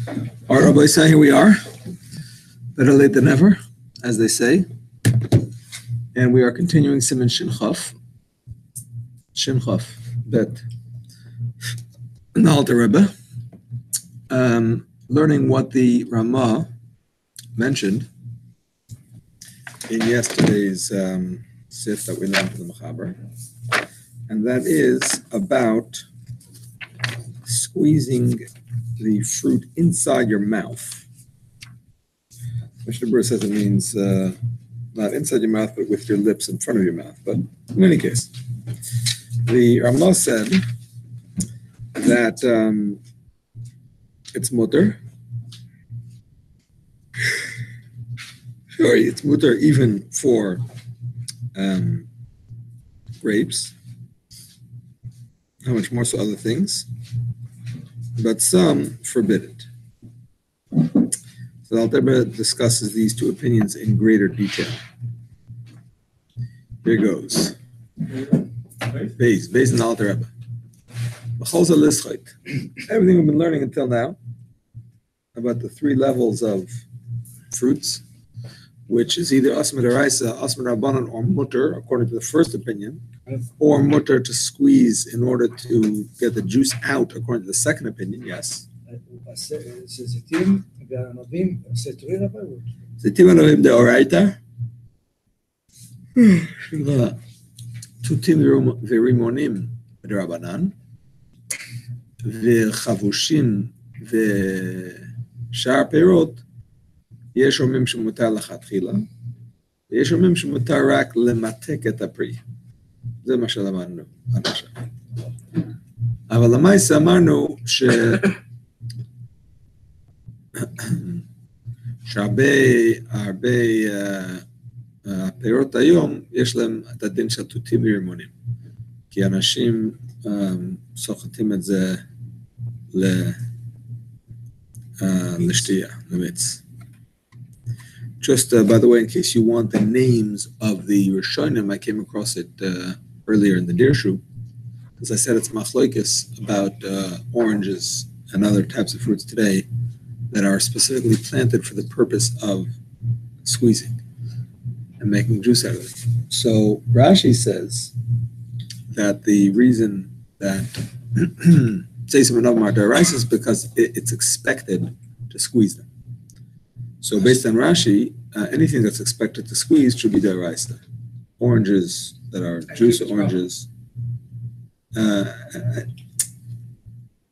All right, Rabbi Say, here we are. Better late than never, as they say. And we are continuing Siman Shin Chaf, Bet. In the Alter Rebbe, learning what the Ramah mentioned in yesterday's sif that we learned from the Mechaber, and that is about squeezing the fruit inside your mouth. Mishnah Berurah says it means not inside your mouth, but with your lips in front of your mouth. But in any case, the Ramah said that it's mutter. Sure, it's mutter even for grapes. How much more so other things? But some forbid it. So the Alter Rebbe discusses these two opinions in greater detail. Here goes. Beis in the Alter Rebbe. Everything we've been learning until now about the three levels of fruits, which is either asma deraisa, asma rabbanan, or mutter, according to the first opinion, or mutter to squeeze in order to get the juice out, according to the second opinion, yes. Zitim anavim deoraita. Tutim v'rimonim derabanan. וחבושים ושאר פירות, יש אומרים שמותר לכתחילה, ויש אומרים שמותר רק למתק את הפרי. זה מה שלמדנו עד עכשיו. אבל למעשה אמרנו שהרבה הפירות היום, יש להם את הדין של תותים ורימונים. כי אנשים סוחטים את זה לשתייה, למיץ. Just by the way, in case you want the names of the Rishonim, I came across it earlier in the Dirshu, because I said it's machloikis about oranges and other types of fruits today that are specifically planted for the purpose of squeezing and making juice out of it. So Rashi says that the reason that Siman of Deraisa is because it's expected to squeeze them. So based on Rashi, anything that's expected to squeeze should be Deraisa. Oranges that are juice oranges.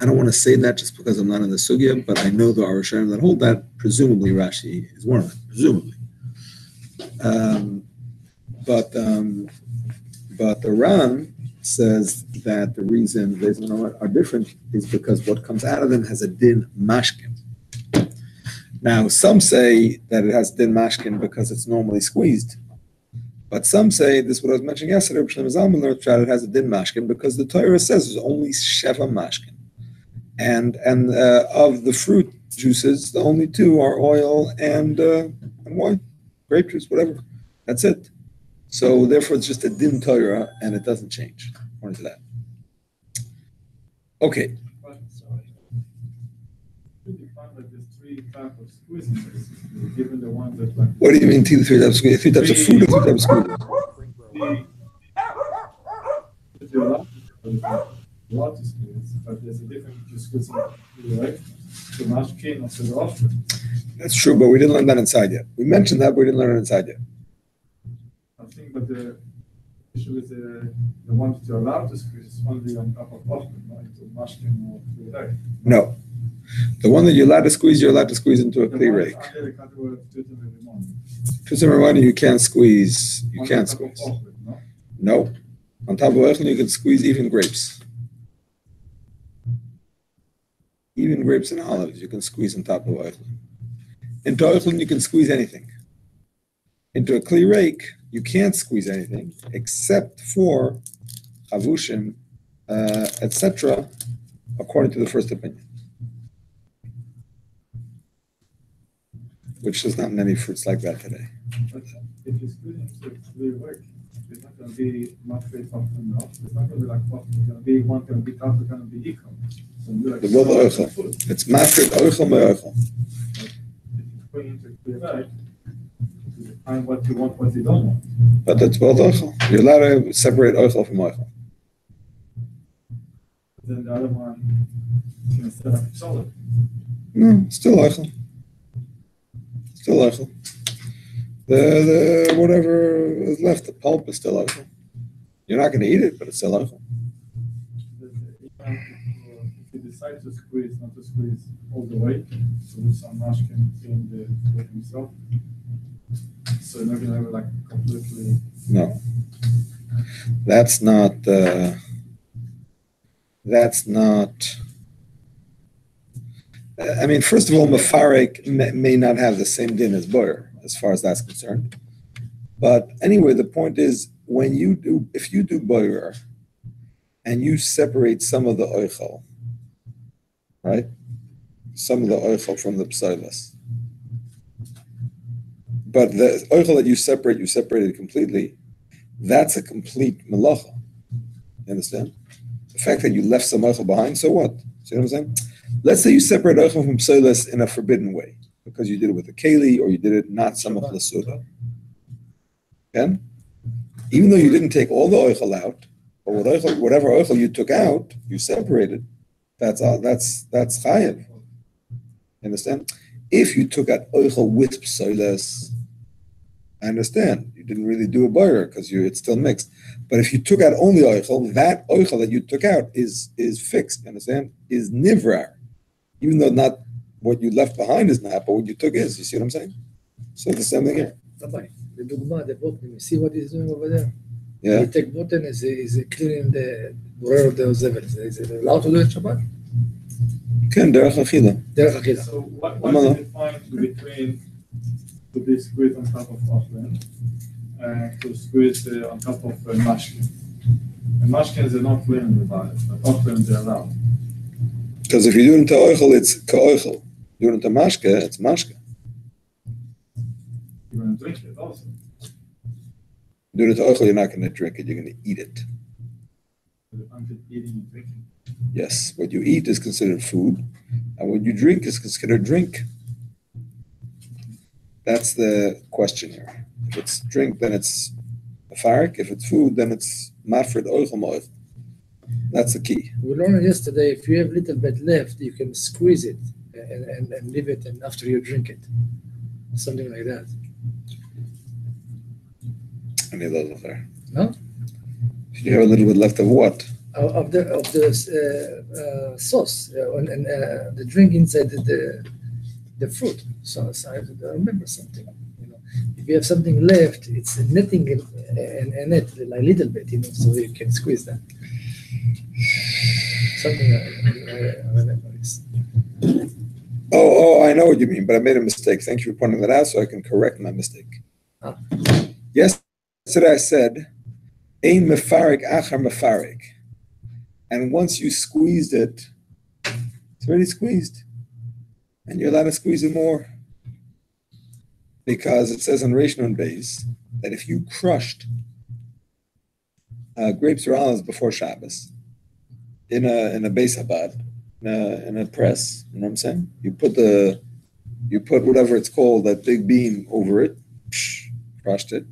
I don't want to say that just because I'm not in the sugya, but I know there are Rishonim that hold that. Presumably Rashi is one of them. Presumably. But the Ran says that the reason they are different is because what comes out of them has a din mashkin. Now, some say that it has din mashkin because it's normally squeezed. But some say, this is what I was mentioning yesterday, it has a din mashkin because the Torah says there's only sheva mashkin. And of the fruit juices, the only two are oil and wine, grape juice, whatever. That's it. So therefore, it's just a din Torah, and it doesn't change according to that. Okay. Sorry. Could you find that there's three types of squeezing, basically, given the ones that like? What do you mean, three types of squeezing? Three types of food or three types of squeezing? A lot to squeeze, but there's a difference between squeezing, right? The mashkin or the offering. That's true, but we didn't learn that inside yet. We mentioned that, but we didn't learn it inside yet. But the issue is the one that you're allowed to squeeze is only on top of offering, right? To mashkin or to the rake. No. The one that you're allowed to squeeze into a clear rake. Tusim Ramani, you can't squeeze. You can't squeeze. No. On top of Eichlin, you can squeeze even grapes. Even grapes and olives, you can squeeze on top of Eichlin. Into Eichlin, you can squeeze anything. Into a kli rake, you can't squeeze anything except for chavushim, etc., according to the first opinion, which is not many fruits like that today. But if you're squeezing into a kli rake, it's not going to be much weight off enough. It's not going to be like what it's going to be. One going to be tough, it's going to be equal. So you like The both food. oichel. It's mafred oichel me'oichel. If you put into a clear light, you define what you want, what you don't want. But it's both oichel. You're allowed to separate oichel from oichel. Then the other one can set up solid. No, still oichel. Still oichel. The whatever is left, the pulp is still oichel. You're not going to eat it, but it's still oichel. If you decide to squeeze, not to squeeze all the way, so do some mashkin in the food himself. So you're not gonna have it like completely. No, that's not. That's not. I mean, first of all, Mefarek may not have the same din as Boyer, as far as that's concerned. But anyway, the point is, if you do Boyer, and you separate some of the oichel, right? Some of the oichel from the psilas. But the oichel that you separated completely, that's a complete melacha. You understand? The fact that you left some oichel behind, so what? See what I'm saying? Let's say you separate oichel from psilas in a forbidden way, because you did it with a keli, or you did it not samach l'suda. Okay? Even though you didn't take all the oichel out, or whatever oichel you took out, you separated. That's chayev. You understand? If you took out oichel with psilas, I understand. You didn't really do a boyer because it's still mixed. But if you took out only oichel, that oichel that you took out is fixed. You understand? Is nivrar, even though not what you left behind is not, but what you took is. You see what I'm saying? So the same thing here. The dogma, the bottom. You see what he's doing over there? Yeah. He take bottom is cleaning the borer of the zevels. Is it allowed to do it Shabbat? Ken derech achila. Derech achila. So what is the point between to be squeezed on top of Ochlen and to squeeze on top of mashkin? And mashkins are not clean in the body, but Ochlen they're allowed. Because if you do it into oichel, it's ka'oichel. You do it into mashke, it's mashke. You're going to drink it also. Do it into oichel, you're not going to drink it. You're going to eat it. Until eating and drinking. Yes, what you eat is considered food, and what you drink is considered drink. That's the question here. If it's drink, then it's afarik. If it's food, then it's mafred oichel moich. That's the key. We learned yesterday, if you have a little bit left, you can squeeze it and leave it, and after you drink it. Something like that. Any of those are there. No? If you have a little bit left of what? Of the sauce and the drink inside the fruit sauce. I remember something. If you have something left, it's netting and it like a little bit, so you can squeeze that. Something I remember is. Oh, I know what you mean, but I made a mistake. Thank you for pointing that out, so I can correct my mistake. Yesterday I said, "Ein mefarik achar mefarik," and once you squeezed it, it's already squeezed, and you're allowed to squeeze it more, because it says on Reish Nun Beis that if you crushed grapes or olives before Shabbos in a Beis Chabad, in a press, you know what I'm saying? You put whatever it's called, that big beam over it, crushed it.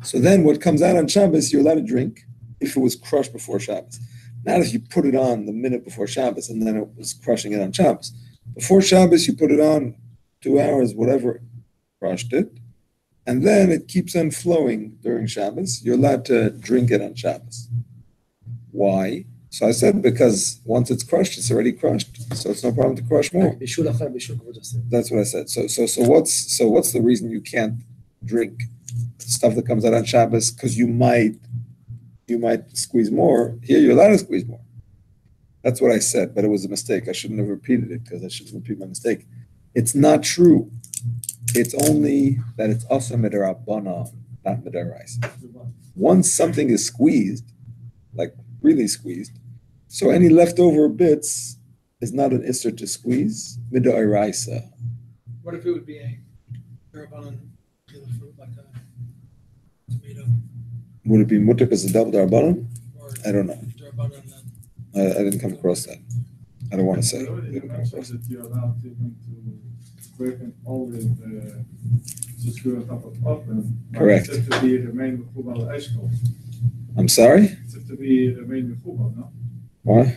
So then what comes out on Shabbos, you're allowed to drink if it was crushed before Shabbos. Not if you put it on the minute before Shabbos and then it was crushing it on Shabbos. Before Shabbos, you put it on 2 hours, whatever, crushed it, and then it keeps on flowing during Shabbos. You're allowed to drink it on Shabbos. Why? So I said because once it's crushed, it's already crushed. So it's no problem to crush more. That's what I said. So what's the reason you can't drink stuff that comes out on Shabbos? Because you might squeeze more. Here you're allowed to squeeze more. That's what I said, but it was a mistake. I shouldn't have repeated it because I shouldn't repeat my mistake. It's not true. It's only that it's also midarabana, not midaraisa. Once something is squeezed, like really squeezed, so any leftover bits is not an isser to squeeze, midaraisa. What if it would be a darabanan fruit like a tomato? Would it be mutter because it's double darabanan? Or I don't know. darabanan I didn't come across that. I don't want to say. You already mentioned that you're allowed even to break an olive to screw on top of oven. Correct. It's to be remain mechubal eshkol. I'm sorry? It's to be remain mechubal, no? Why?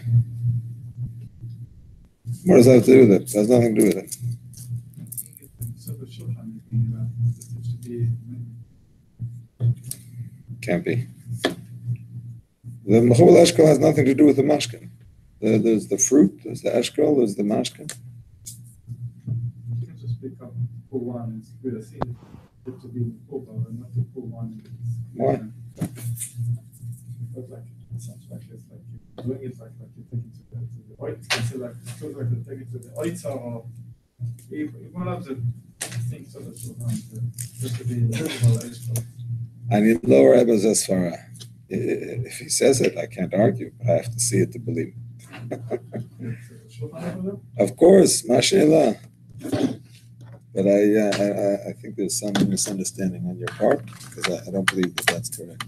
What does that have to do with it? It has nothing to do with it. So the shulchan, it's to be Can't be. The mechubal eshkol has nothing to do with the mashkin. There's the fruit, there's the eshkol, there's the mashkin. You can just pick up, pull one and screw a seed. It's to be mechubal and not to pull one. Why? It sounds like it's like you're doing it like you're taking to the oil. It's like it feels like you're taking to the oitza or one of the things of the shulchan just to be mechubal eshkol. I need lower Ebba's Esfara. If he says it, I can't argue, but I have to see it to believe it. Of course, mashallah. But I think there's some misunderstanding on your part because I don't believe that that's correct.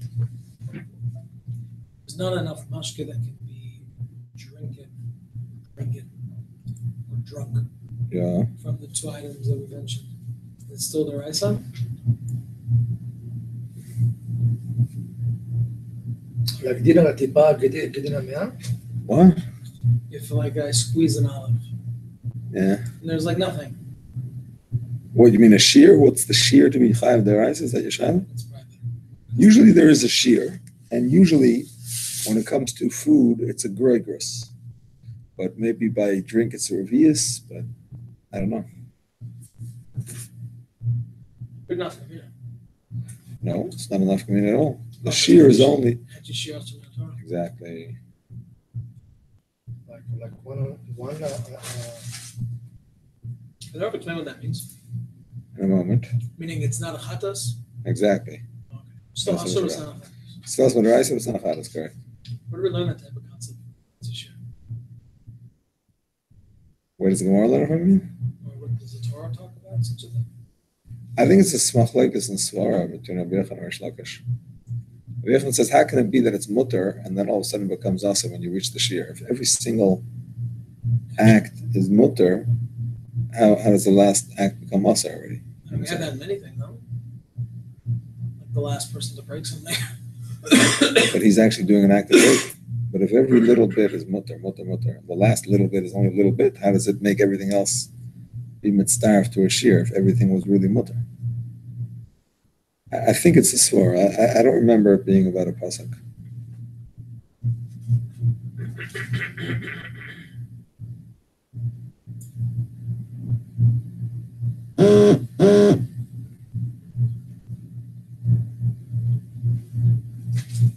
There's not enough mashke that can be drinking, or drunk Yeah. from the two items that we mentioned. It's still the Raisa? להגדיל על הטיפה כדין המאה? What? If like I squeeze an olive Yeah. and there's like nothing, What, you mean a shear? What's the shear to be chayav derais? Is that your shaila? it's private. Usually there is a shear, and usually when it comes to food, it's a groigris. But maybe by drink it's a revius, but I don't know. But nothing, yeah. No, it's not enough community at all. The shear is only Had you shear to the Torah. exactly. Like one I don't explain what that means. In a moment. Meaning it's not a chatas. Exactly. Okay. So That's also what it's it's not a chatas. Smells when rice, it's not a that's correct. Where do we learn that type of concept? It's a shear. Where does the Gemara learn from you? Or what does the Torah talk about such a thing? I think it's a smachlekes and svara between Rabbi Yochanan and Rish Lakish. Rabbi Yochanan says, how can it be that it's mutter and then all of a sudden it becomes asa when you reach the shear? If every single act is mutter, how does the last act become asa already? And we have that in many things, no? Like the last person to break something. But he's actually doing an act of breaking. But if every little bit is mutter, the last little bit is only a little bit, how does it make everything else be mitzdarf to a shear if everything was really mutter? I think it's a svara. I don't remember it being about a pasuk.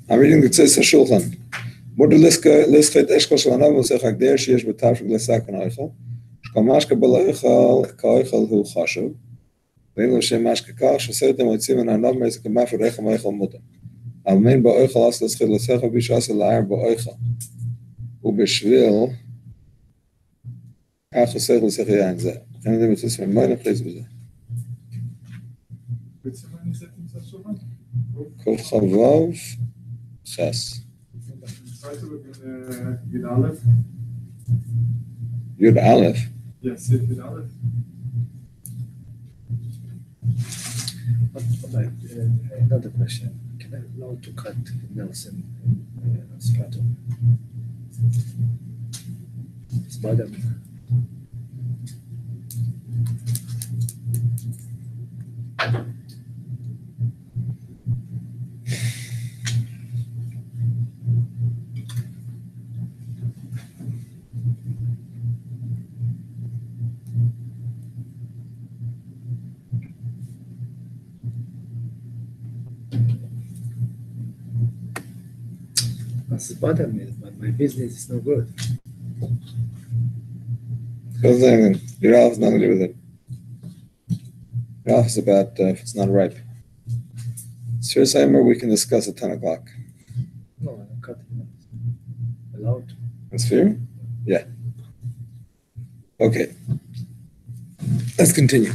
I'm reading the Tzis HaShulchan. What the lischet eshkol shel hanav v'osech hagder sheyesh b'tav shel glesak and oichel. Shkol mashke b'loichel ka'oichel hu chashuv. Ve'im l'shem mashke kach sh'oseret emotzim and hanav me'ezek ma'af v'rechem oichel mutam. Amen ba'oichel as l'schet l'secha b'shas l'ayar ba'oichel. U'b'shvil kach osech l'sech yain zeh. Can you do it this way? Moine please b'zeh. Which one is it in Shulchan? Kol chavav ches. Try to look in Yud Aleph. Yud Aleph. Yes, Yud Aleph. Another question. Can I allow to cut Nelson Strato? It's bother me. It's bother me, but my business is no good. Doesn't say anything. Yud Aleph has nothing to do with it. Yud Aleph is about if it's not ripe. Sir Seimer, we can discuss at 10 o'clock. No, I'm cutting it. Allowed. That's fair? Yeah. Okay. Let's continue.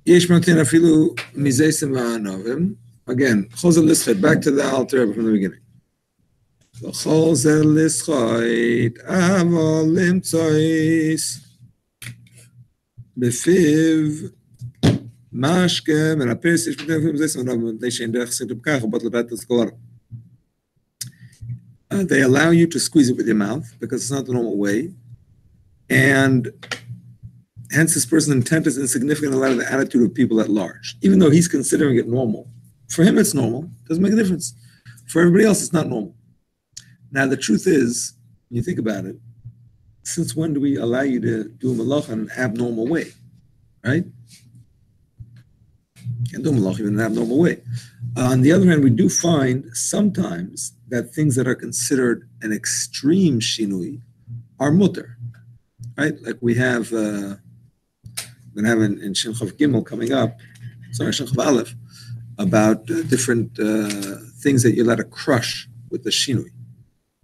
יש מתן אפילו מזייסם והענבים, again, Chozel Lischait, back to the Alter Rebbe from the beginning. Chozel Lischait, Avol Limtzois, Befiv, Mashke, Menapes, Ich bin auf this one, aber they should not sit up kach, but let us go. They allow you to squeeze it with your mouth because it's not the normal way, and hence this person's intent is insignificant in light of the attitude of people at large. Even though he's considering it normal, for him it's normal. Doesn't make a difference. For everybody else, it's not normal. Now the truth is, when you think about it, since when do we allow you to do a malacha in an abnormal way, right? You can't do a malacha in an abnormal way. On the other hand, we do find sometimes that things that are considered an extreme shinui are mutter, right? Like we have, we're going to have in Shin Chav Gimel coming up, Shin Chav Aleph, about different things that you're allowed to crush with the shinui.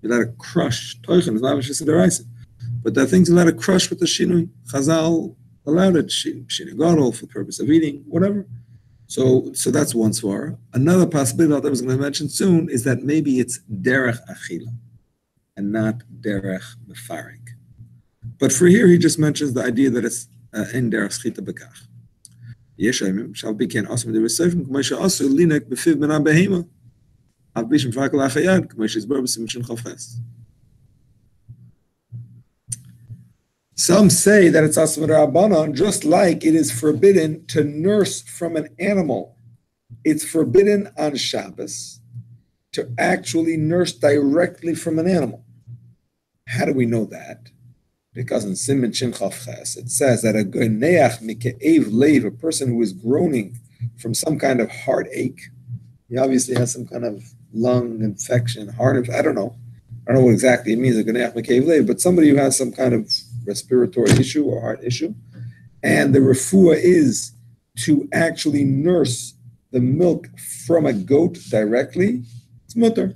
You're allowed to crush toichin, it's not just a deraisa, but there are things you're allowed to crush with the shinui. Chazal allowed it, shinui gadol, for the purpose of eating, whatever. So that's one svara. Another possibility that I was going to mention soon is that maybe it's derech achila and not derech mefarik. But for here, he just mentions the idea that it's in derech schita bekach. Yeshayim shall be can also the reserving commercial also linek befiv mena behema. Abishim fakal achayad commercial is burbs in shin chafes. Some say that it's Asma Rabbanan, just like it is forbidden to nurse from an animal. It's forbidden on Shabbos to actually nurse directly from an animal. How do we know that? Because in Siman Shin Chaf Ches, it says that a goneach mike'ev leiv, a person who is groaning from some kind of heartache, he obviously has some kind of lung infection, heart infection, I don't know what exactly it means, a goneach mike'ev leiv, but somebody who has some kind of respiratory issue or heart issue, and the refuah is to actually nurse the milk from a goat directly, it's mutter.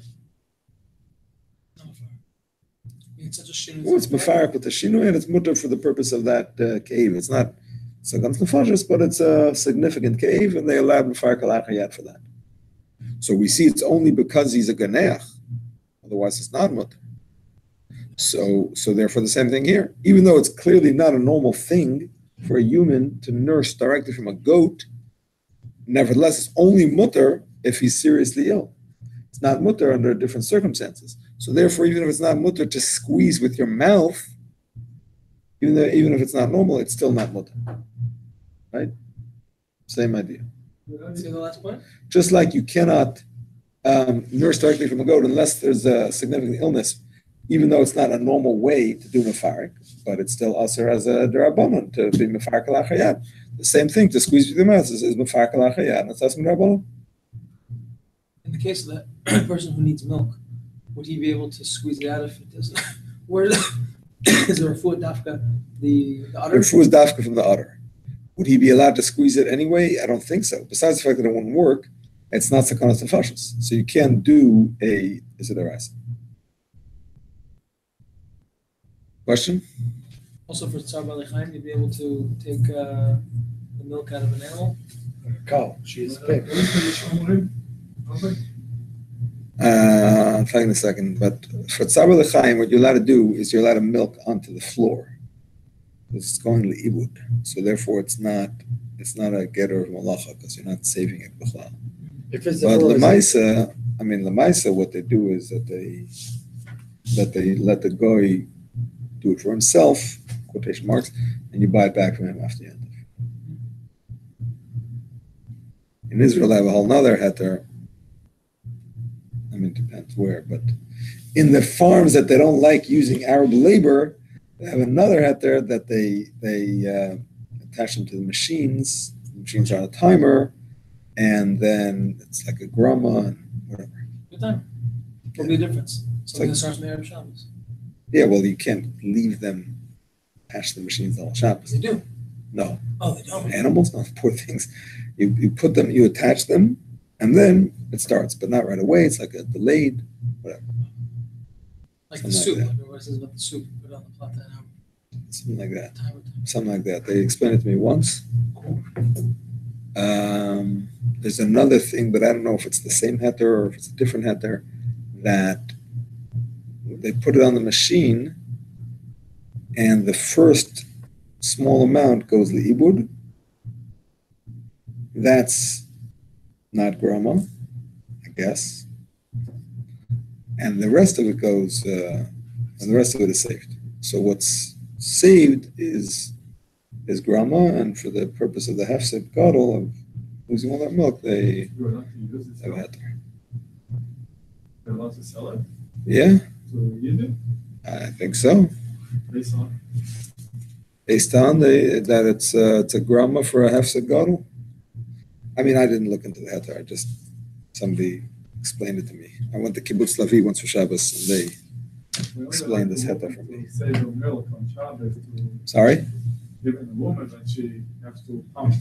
It's mefarik with the shinui, and it's mutter for the purpose of that cave. It's not a ganz nefashis, but it's a significant cave, and they allowed mefarik al achayat for that. So we see it's only because he's a ganeach, otherwise it's not mutter. So therefore the same thing here. Even though it's clearly not a normal thing for a human to nurse directly from a goat, nevertheless it's only mutter if he's seriously ill. It's not mutter under different circumstances. So therefore, even if it's not mutter to squeeze with your mouth, even if it's not normal, it's still not mutter. Right? Same idea. See the last point? Just like you cannot nurse directly from a goat unless there's a significant illness, even though it's not a normal way to do mefarik, but it's still aser as a derabanan to be mefarik al achayat. The same thing to squeeze with your mouth is mefarik al achayat, and it's aser derabanan. In the case of that person who needs milk, would he be able to squeeze it out if it doesn't? Where is there a food dafka the udder? The food is dafka from the udder. Would he be allowed to squeeze it anyway? I don't think so. Besides the fact that it won't work, it's not sakanas nefashos, so you can't do a deraisa. Question? Also for Tzar Balei Chaim, you'd be able to take the milk out of an animal? A cow, she is a pig. I'll tell you in a second, but for Tzar Balei Chaim, what you're allowed to do is you're allowed to milk onto the floor. It's going to ibud, so therefore it's not a getter of malacha because you're not saving it b'chlal. If it's But lemaisa, what they do is that they let the goy do it for himself, quotation marks, and you buy it back from him after the end. In Israel, they have a whole nother heter. It depends where, but in the farms that they don't like using Arab labor, they have another heter that they attach them to the machines. The machines are on a timer, and then it's like a grama and whatever. Good time. What'll be the difference? Something that starts from Arab Shabbos. Yeah, well, you can't leave them attach the machines on Shabbos. They do. No. Oh, they don't. Animals, no, poor things. You put them, you attach them, and then it starts, but not right away. It's like a delayed, whatever. Like the soup. Like everybody says about the soup. Put it on the plata and Something like that. time. Something like that. They explained it to me once. there's another thing, but I don't know if it's the same heter or if it's a different heter, that they put it on the machine and the first small amount goes li'ibud. That's not grama, I guess. And the rest of it goes, and the rest of it is saved. So what's saved is grama, and for the purpose of the hefsed gadol of losing all that milk, they have had. They're allowed to sell it? Yeah, So use it? I think so. Based on? Based on that it's a grama for a hefsed gadol. I mean, I didn't look into the heter. Somebody explained it to me. I went to Kibbutz Lavi once for Shabbos, and they explained this heter for me. Save the milk on Shabbos Sorry? Given the woman that she has to pump.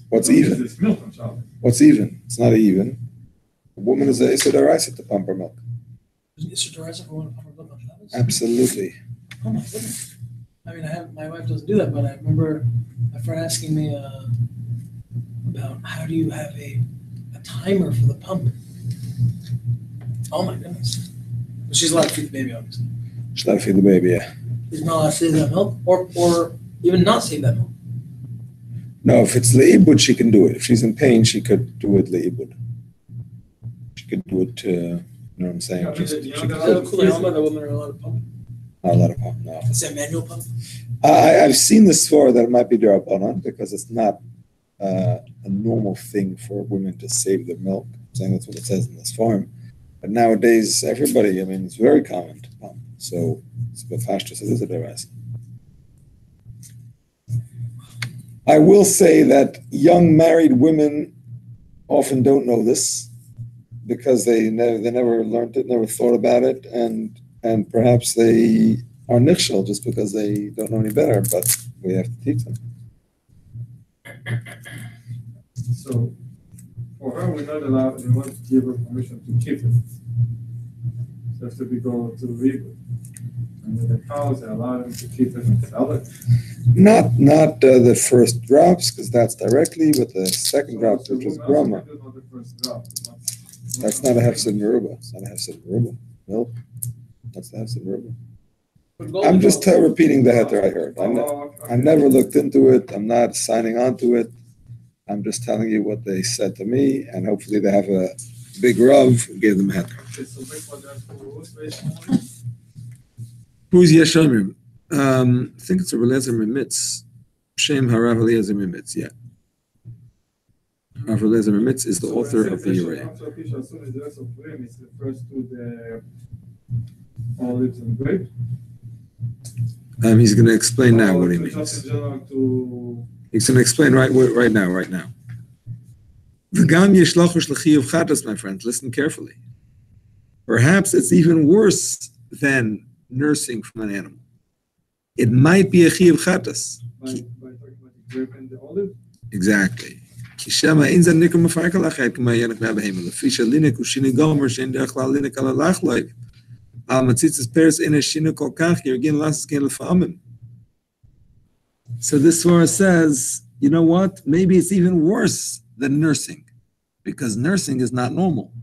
What's even? This milk on Shabbos. What's even? It's not even. A woman is a Issa D'Oraisa to pump her milk. Is it Issa D'Oraisa for women to pump her milk on Shabbos? Absolutely. Oh my goodness. I mean, my wife doesn't do that, but I remember my friend asking me about how do you have a timer for the pump? Oh my goodness. But she's allowed to feed the baby, obviously. She's allowed to feed the baby, yeah. She's not allowed to save that milk, or even not save that milk. No, if it's le'ibud, she can do it. If she's in pain, she could do it le'ibud. She could do it, you know what I'm saying? Yeah, Just, you she know, could, Is that cool? The women are allowed to pump. not a lot of pump, no. Is that manual pump? I've seen this for that it might be D'Rabbanan because it's not a normal thing for women to save their milk. I'm saying that's what it says in this form. But nowadays, everybody, I mean, it's very common to pump. So it's befashtus, it is a device. I will say that young married women often don't know this because they never learned it, never thought about it, and perhaps they are nichshel just because they don't know any better, but we have to teach them. So for her, we're not allowed, we want to give her permission to keep it. So after we go to Reba. And with the cows, they allow them to keep it and sell it. Not the first drops, because that's directly, but the second drop, which is grama. That's not a hefsed meruba. It's not a hefsed meruba. Milk. That's the hefsed meruba. I'm just repeating the heter I heard. I never looked into it. I'm not signing on to it. I'm just telling you what they said to me, and hopefully they have a big rav who gave them a heter. Who's Yeshamim? I think it's a Eliezer Mimitz. Shem Harav Eliezer Mimitz, yeah. Harav Eliezer Mimitz is the author of the Urei. It's the first to the olives and grapes. He's going to explain now what he means. He's going to explain right now. V'gam yishlachu shlechiyav chatas, my friends. Listen carefully. Perhaps it's even worse than nursing from an animal. It might be a chiyav chatas. By talking about the grape and the olive? Exactly. Kishema inza nikum mafarka lachet k'ma yenak me'abahema lefisha linik u'shini gomer she'en derech la linik ala lachloiv al matzitzes peres ina shinu kol kach yergin lasas gen lefa'amim. So this Torah says, you know what? Maybe it's even worse than nursing, because nursing is not normal.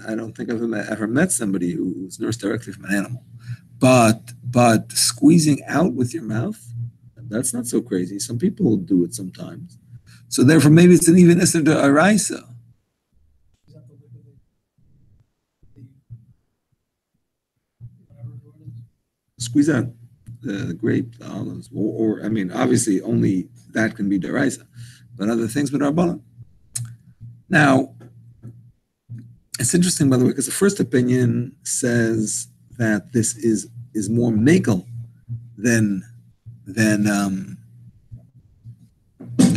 I don't think I've ever met somebody who's nursed directly from an animal. But squeezing out with your mouth, that's not so crazy. Some people do it sometimes. So therefore, maybe it's an even Issa D'Oraisa. Squeeze out the grape, the olives, or I mean, obviously only that can be D'Oraisa, but other things with Rabbanan. Now, it's interesting, by the way, because the first opinion says that this is more mekel than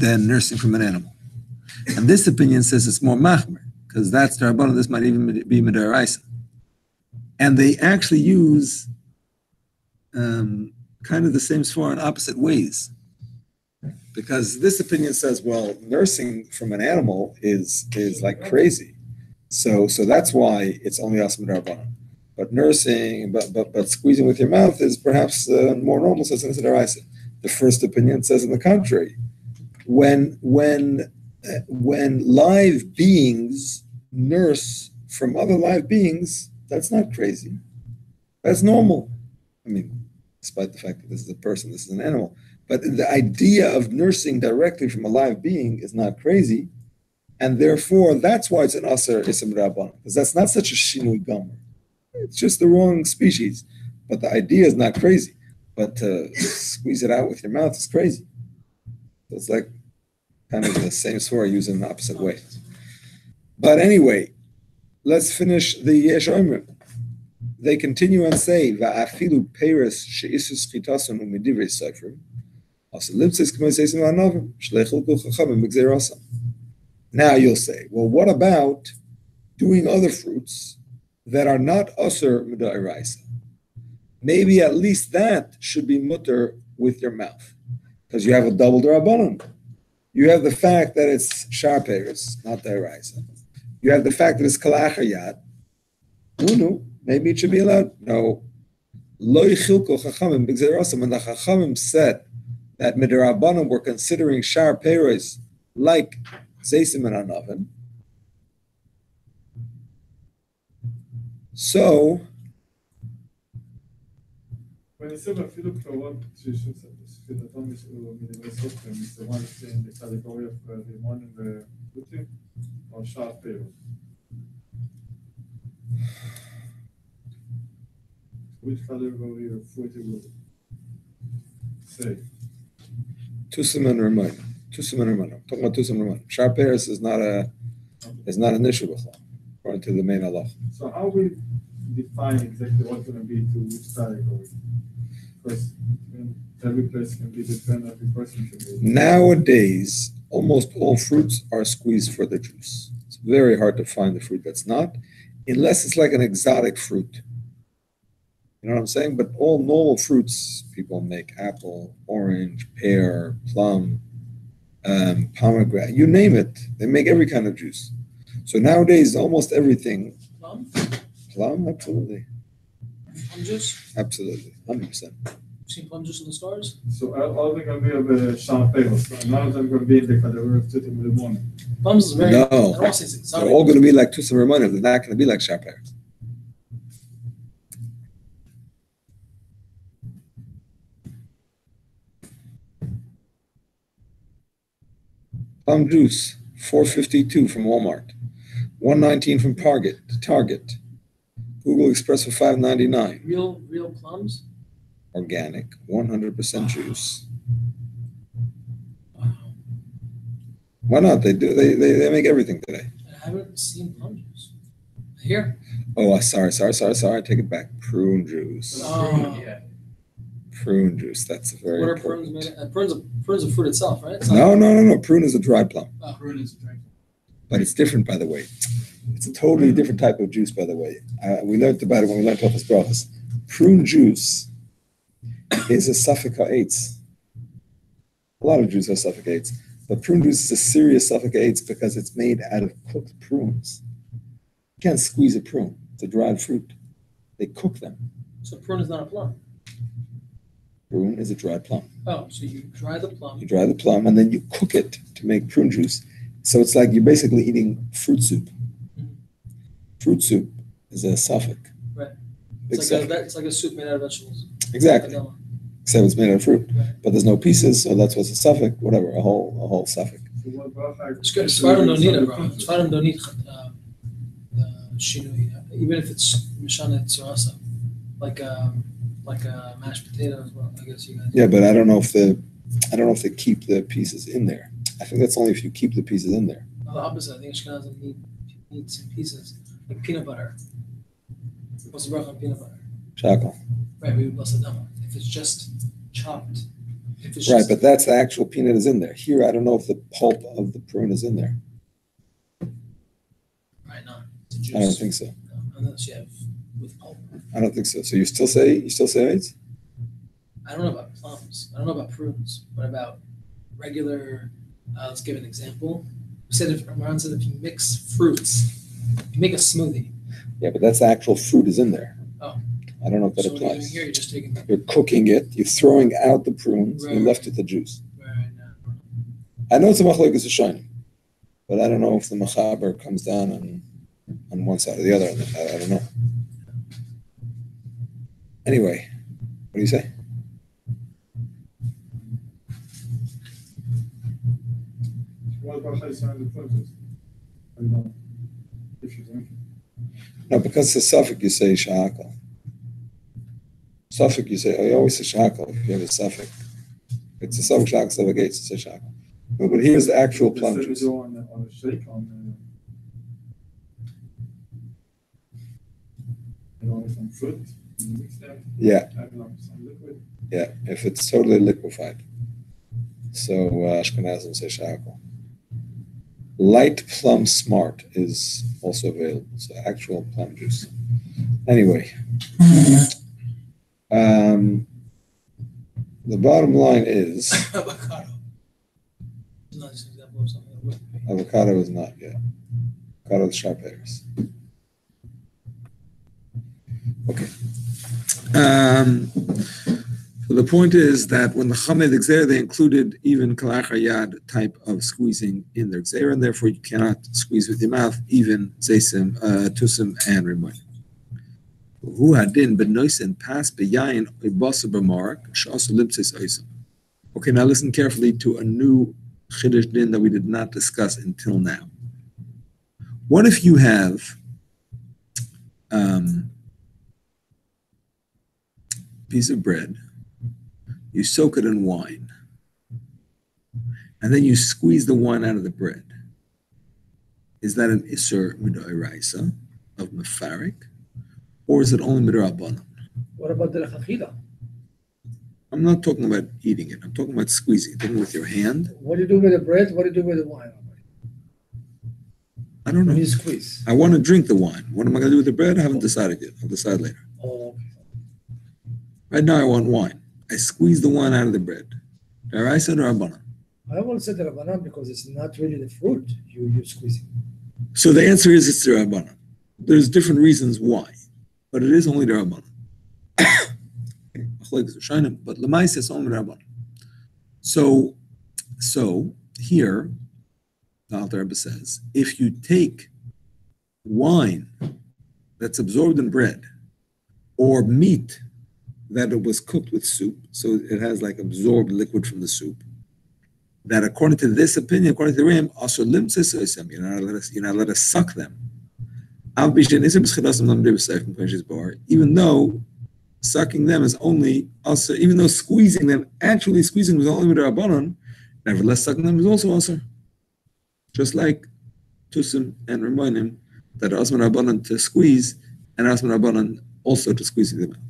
nursing from an animal, and this opinion says it's more machmer because that's Rabbanan. This might even be D'Oraisa, and they actually use kind of the same svara in opposite ways, because this opinion says, well, nursing from an animal is like crazy, so that's why it's only asma d'Rabbanan. But nursing, but squeezing with your mouth is perhaps more normal, says in D'Oraisa. The first opinion says in the contrary. When when live beings nurse from other live beings, that's not crazy. That's normal. I mean, despite the fact that this is a person, this is an animal. But the idea of nursing directly from a live being is not crazy. And therefore, that's why it's an Aser Ism Rabban. Because that's not such a Shinui Gomer. It's just the wrong species. But the idea is not crazy. But to squeeze it out with your mouth is crazy. So it's like kind of the same sword used in the opposite way. But anyway, let's finish the Yesh Oimrim. They continue and say, Va'afilu Peres she'isus chitason u'medivrei seifrim, also libsis k'moseisim v'anovim, shleichilku chachamim b'gzeirasam. Now you'll say, well, what about doing other fruits that are not Aser Mid'oraisa? Maybe at least that should be mutter with your mouth, because you have a double D'Rabbanan. You have the fact that it's Shar Peres, not D'Oraisa. You have the fact that it's Kalachayat. No, maybe it should be allowed. No. Lo yichilko chachamim b'gzeirasam. When the chachamim said that Mid'Rabbanan were considering Shar Peres like Zeisim and Anavim. So, when you say אפילו קטורות שתחילתון מדברי סופרים, is the one in the category of Limonim ופרוטים, or Shar Peres? Which category of fruit you will say? Tusim and Ramon. I'm talking about Tusim and Ramon. Shar Peres is not an issue with them, according to the main Allah. So how we define exactly what's going to be to which category? Because every place can be different, every person can be. Nowadays, almost all fruits are squeezed for the juice. It's very hard to find the fruit that's not, unless it's like an exotic fruit. You know what I'm saying? But all normal fruits, people make apple, orange, pear, plum, pomegranate, you name it. They make every kind of juice. So nowadays, almost everything. Plum, absolutely. Plum juice? Absolutely, 100%. Seen plum juice in the stores? So all they're going to be of Shar Peres. None of them going to be in the category of Tutim Limon. Plums is very. No. I don't want to say it's exotic. They're all going to be like Tusim Ramon. They're not going to be like Shar Peres. Plum juice, $4.52 from Walmart, $1.19 from Target. Google Express for $5.99. Real plums? Organic, 100% juice. Wow. Why not? They do. They make everything today. I haven't seen plum juice. Here? Oh, sorry. Take it back. Prune juice. Yeah. Prune juice. That's a very What are important. prunes made of? Prune's a fruit itself, right? It's No. Prune is a dried plum. Oh. Prune is a drink. But it's different, by the way. It's a totally different type of juice, by the way. We learned about it when we learned Hilchos Brachos. Prune juice is a suffix ha'etz. A lot of juice are suffix ha'etz. But prune juice is a serious suffix ha'etz because it's made out of cooked prunes. You can't squeeze a prune. It's a dried fruit. They cook them. So prune is not a plum. Prune is a dried plum. Oh, so you dry the plum. You dry the plum and then you cook it to make prune juice. So it's like you're basically eating fruit soup. Fruit soup is a suffix. Right. Big It's suffix. like a soup made out of vegetables. Exactly. Vanilla. Except it's made out of fruit. Right. But there's no pieces, so that's what's a suffix, whatever, a whole suffix. So what bracha? It's good. Sfarim don't need it, bro. Sfarim don't need shinui, even if it's mishana tzurasa, like a mashed potato as well. I guess you guys. Yeah, but I don't know if they keep the pieces in there. I think that's only if you keep the pieces in there. No, the opposite. I think Ashkenazim need some pieces, like peanut butter. We bless the bracha on peanut butter. Shackle. Right, we bless the dama. If it's just chopped, if it's Right, just, but that's the actual peanut is in there. Here, I don't know if the pulp of the prune is in there. right, no, it's a juice. I don't think so. No, unless you have with pulp. I don't think so. So you still say AIDS? I don't know about plums. I don't know about prunes. What about regular? Let's give an example. We said Ron said if you mix fruits, you make a smoothie. Yeah, but that's the actual fruit is in there. Oh. I don't know if that So what you're doing applies. here, you're just taking the You're cooking it. You're throwing out the prunes. Right. You're left with the juice. right now. I know it's a machlokes Rishonim. But I don't know if the Mechaber comes down on one side or the other. I don't know. Anyway, what do you say? What about Chaysan the process? I don't know. If you drink it. No, because it's a suffix, you say shahakal. Suffix, you say, you always say shahakal if you have a suffix. It's a suffix shahakal, suffix gates, you say shahakal. No, but here's the actual plum juice. On a shake some fruit, mix them. Yeah. Add some liquid. Yeah, if it's totally liquefied. So Ashkenazim say shahakal. Light plum smart is also available. So actual plum juice. Anyway. The bottom line is Avocado. It's not just an example of something that wouldn't be. avocado is not yet. Avocado is sharp pears. Okay. So the point is that when the Chamed Gzeira, they included even Kalach Hayad type of squeezing in their Gzeira, and therefore you cannot squeeze with your mouth even Zaysim, Tusim, and Rimon. Who had din benoisen pass beyayin ibasa b'mark shasa lipsis oisim. Okay, now listen carefully to a new chiddush din that we did not discuss until now. What if you have piece of bread, you soak it in wine, and then you squeeze the wine out of the bread? Is that an isur midoraisa of mefarik? Or is it only midrabanan? What about the lechachila? I'm not talking about eating it. I'm talking about squeezing it. Taking it with your hand. What do you do with the bread? What do you do with the wine? I don't know. When you squeeze. I want to drink the wine. What am I going to do with the bread? I haven't decided yet. I'll decide later. Oh, okay. Right now, I want wine. I squeeze the wine out of the bread. Daraisa or Rabbanan? I won't say the Rabbanan because it's not really the fruit you're squeezing. So the answer is it's the Rabbanan. There's different reasons why, but it is only the Rabbanan. But Lamais is only Rabbanan. So here, the Alter Rebbe says, if you take wine that's absorbed in bread or meat that it was cooked with soup, so it has like absorbed liquid from the soup, that according to this opinion, according to the Rim, also limtzis, you're not allowed to suck them. Even though sucking them is only also, even though squeezing them, actually squeezing was only with Rabbanon, nevertheless sucking them is also also. Just like Tusim and Rimonim, that are Asman Rabbanon to squeeze, and Asman Rabbanon also to squeeze them out.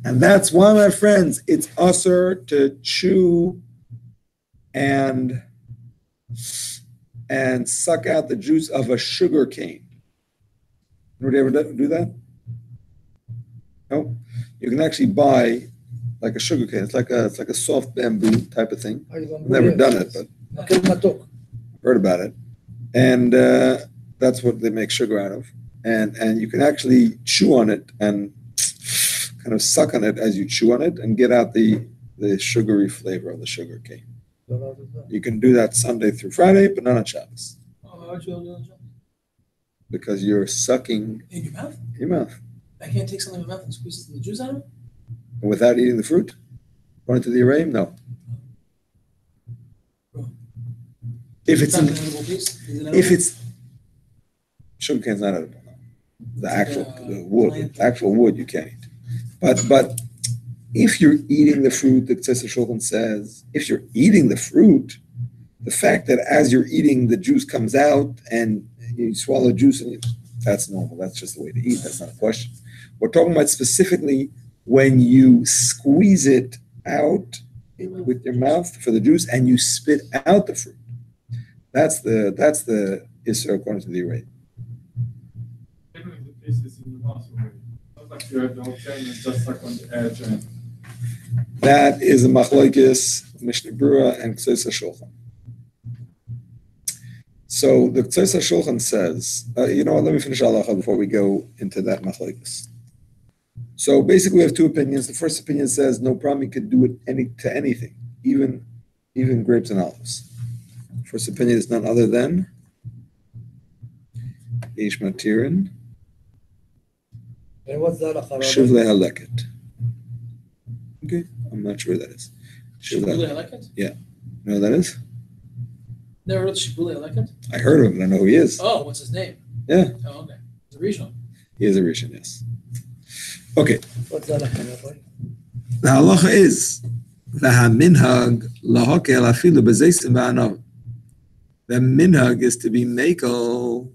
And that's why, my friends, it's usher to chew and suck out the juice of a sugar cane. Would you ever do that? No? You can actually buy like a sugar cane. It's like a soft bamboo type of thing. I've never done it, but heard about it. And that's what they make sugar out of. And you can actually chew on it and kind of suck on it as you chew on it and get out the sugary flavor of the sugar cane. You can do that Sunday through Friday, but not on Shabbos. Oh, how'd you do that? Because you're sucking In your mouth? in your mouth. I can't take something in my mouth and squeeze the juice out of it? Without eating the fruit? According to the Araim, no. If it's not an edible piece? Is it edible? if it's sugar cane's not edible. No. The actual wood you can't eat. But if you're eating the fruit, the Tzesa Shulchan says, if you're eating the fruit, the fact that as you're eating, the juice comes out and you swallow juice, that's normal. That's just the way to eat. That's not a question. We're talking about specifically when you squeeze it out with your mouth for the juice and you spit out the fruit. That's the Isra according to the Araim. Even the pieces in the mouth already. Not like you have the whole thing and just suck on the edge and That is a machlokes Mishnah Berurah and Ktsosa Shulchan. So the Ktsosa Shulchan says, let me finish halacha before we go into that machlokes. So basically, we have two opinions. The first opinion says no problem; you could do it to anything, even grapes and olives. First opinion is none other than Ish Matirin And what's the halacha? Shivle Haleket. Okay, I'm not sure what that is. Shibuli Haleket? You know what that is? Never heard of Shibuli Haleket? I heard of him, but I know who he is. Oh, what's his name? Yeah. Oh, okay. He's a regional. He is a Rishon, yes. Okay, What's the halacha, Rabbi? the halacha is the minhag is to be makel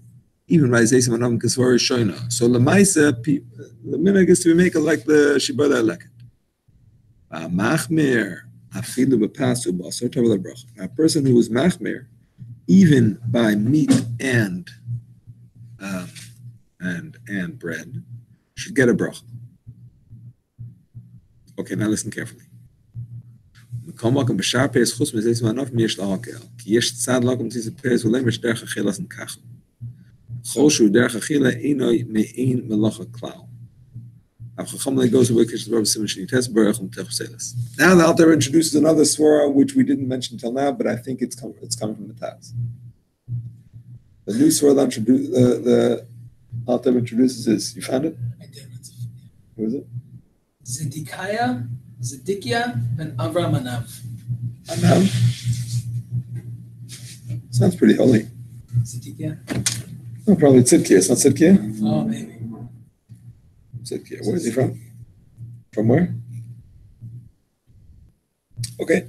even by zeisim anam kisvar shoina. So lemaisa, the minhag is to be makel like the shibada leket. Machmir afilu bepasu basar tavel bracha. A person who is machmir, even by meat and bread, should get a bracha. Okay, now listen carefully. Now the Alter introduces another svara which we didn't mention till now, but I think it's coming from the Taz. The new svara the Alter introduces is, you found it? I did. What is it? Zedekiah ben Avram Anav. Anav? Sounds pretty holy. Zedekiah? Oh, probably Tzidkiah. It's not Tzidkiah? Oh, maybe. Tzidkiah. Where is he from? From where? Okay.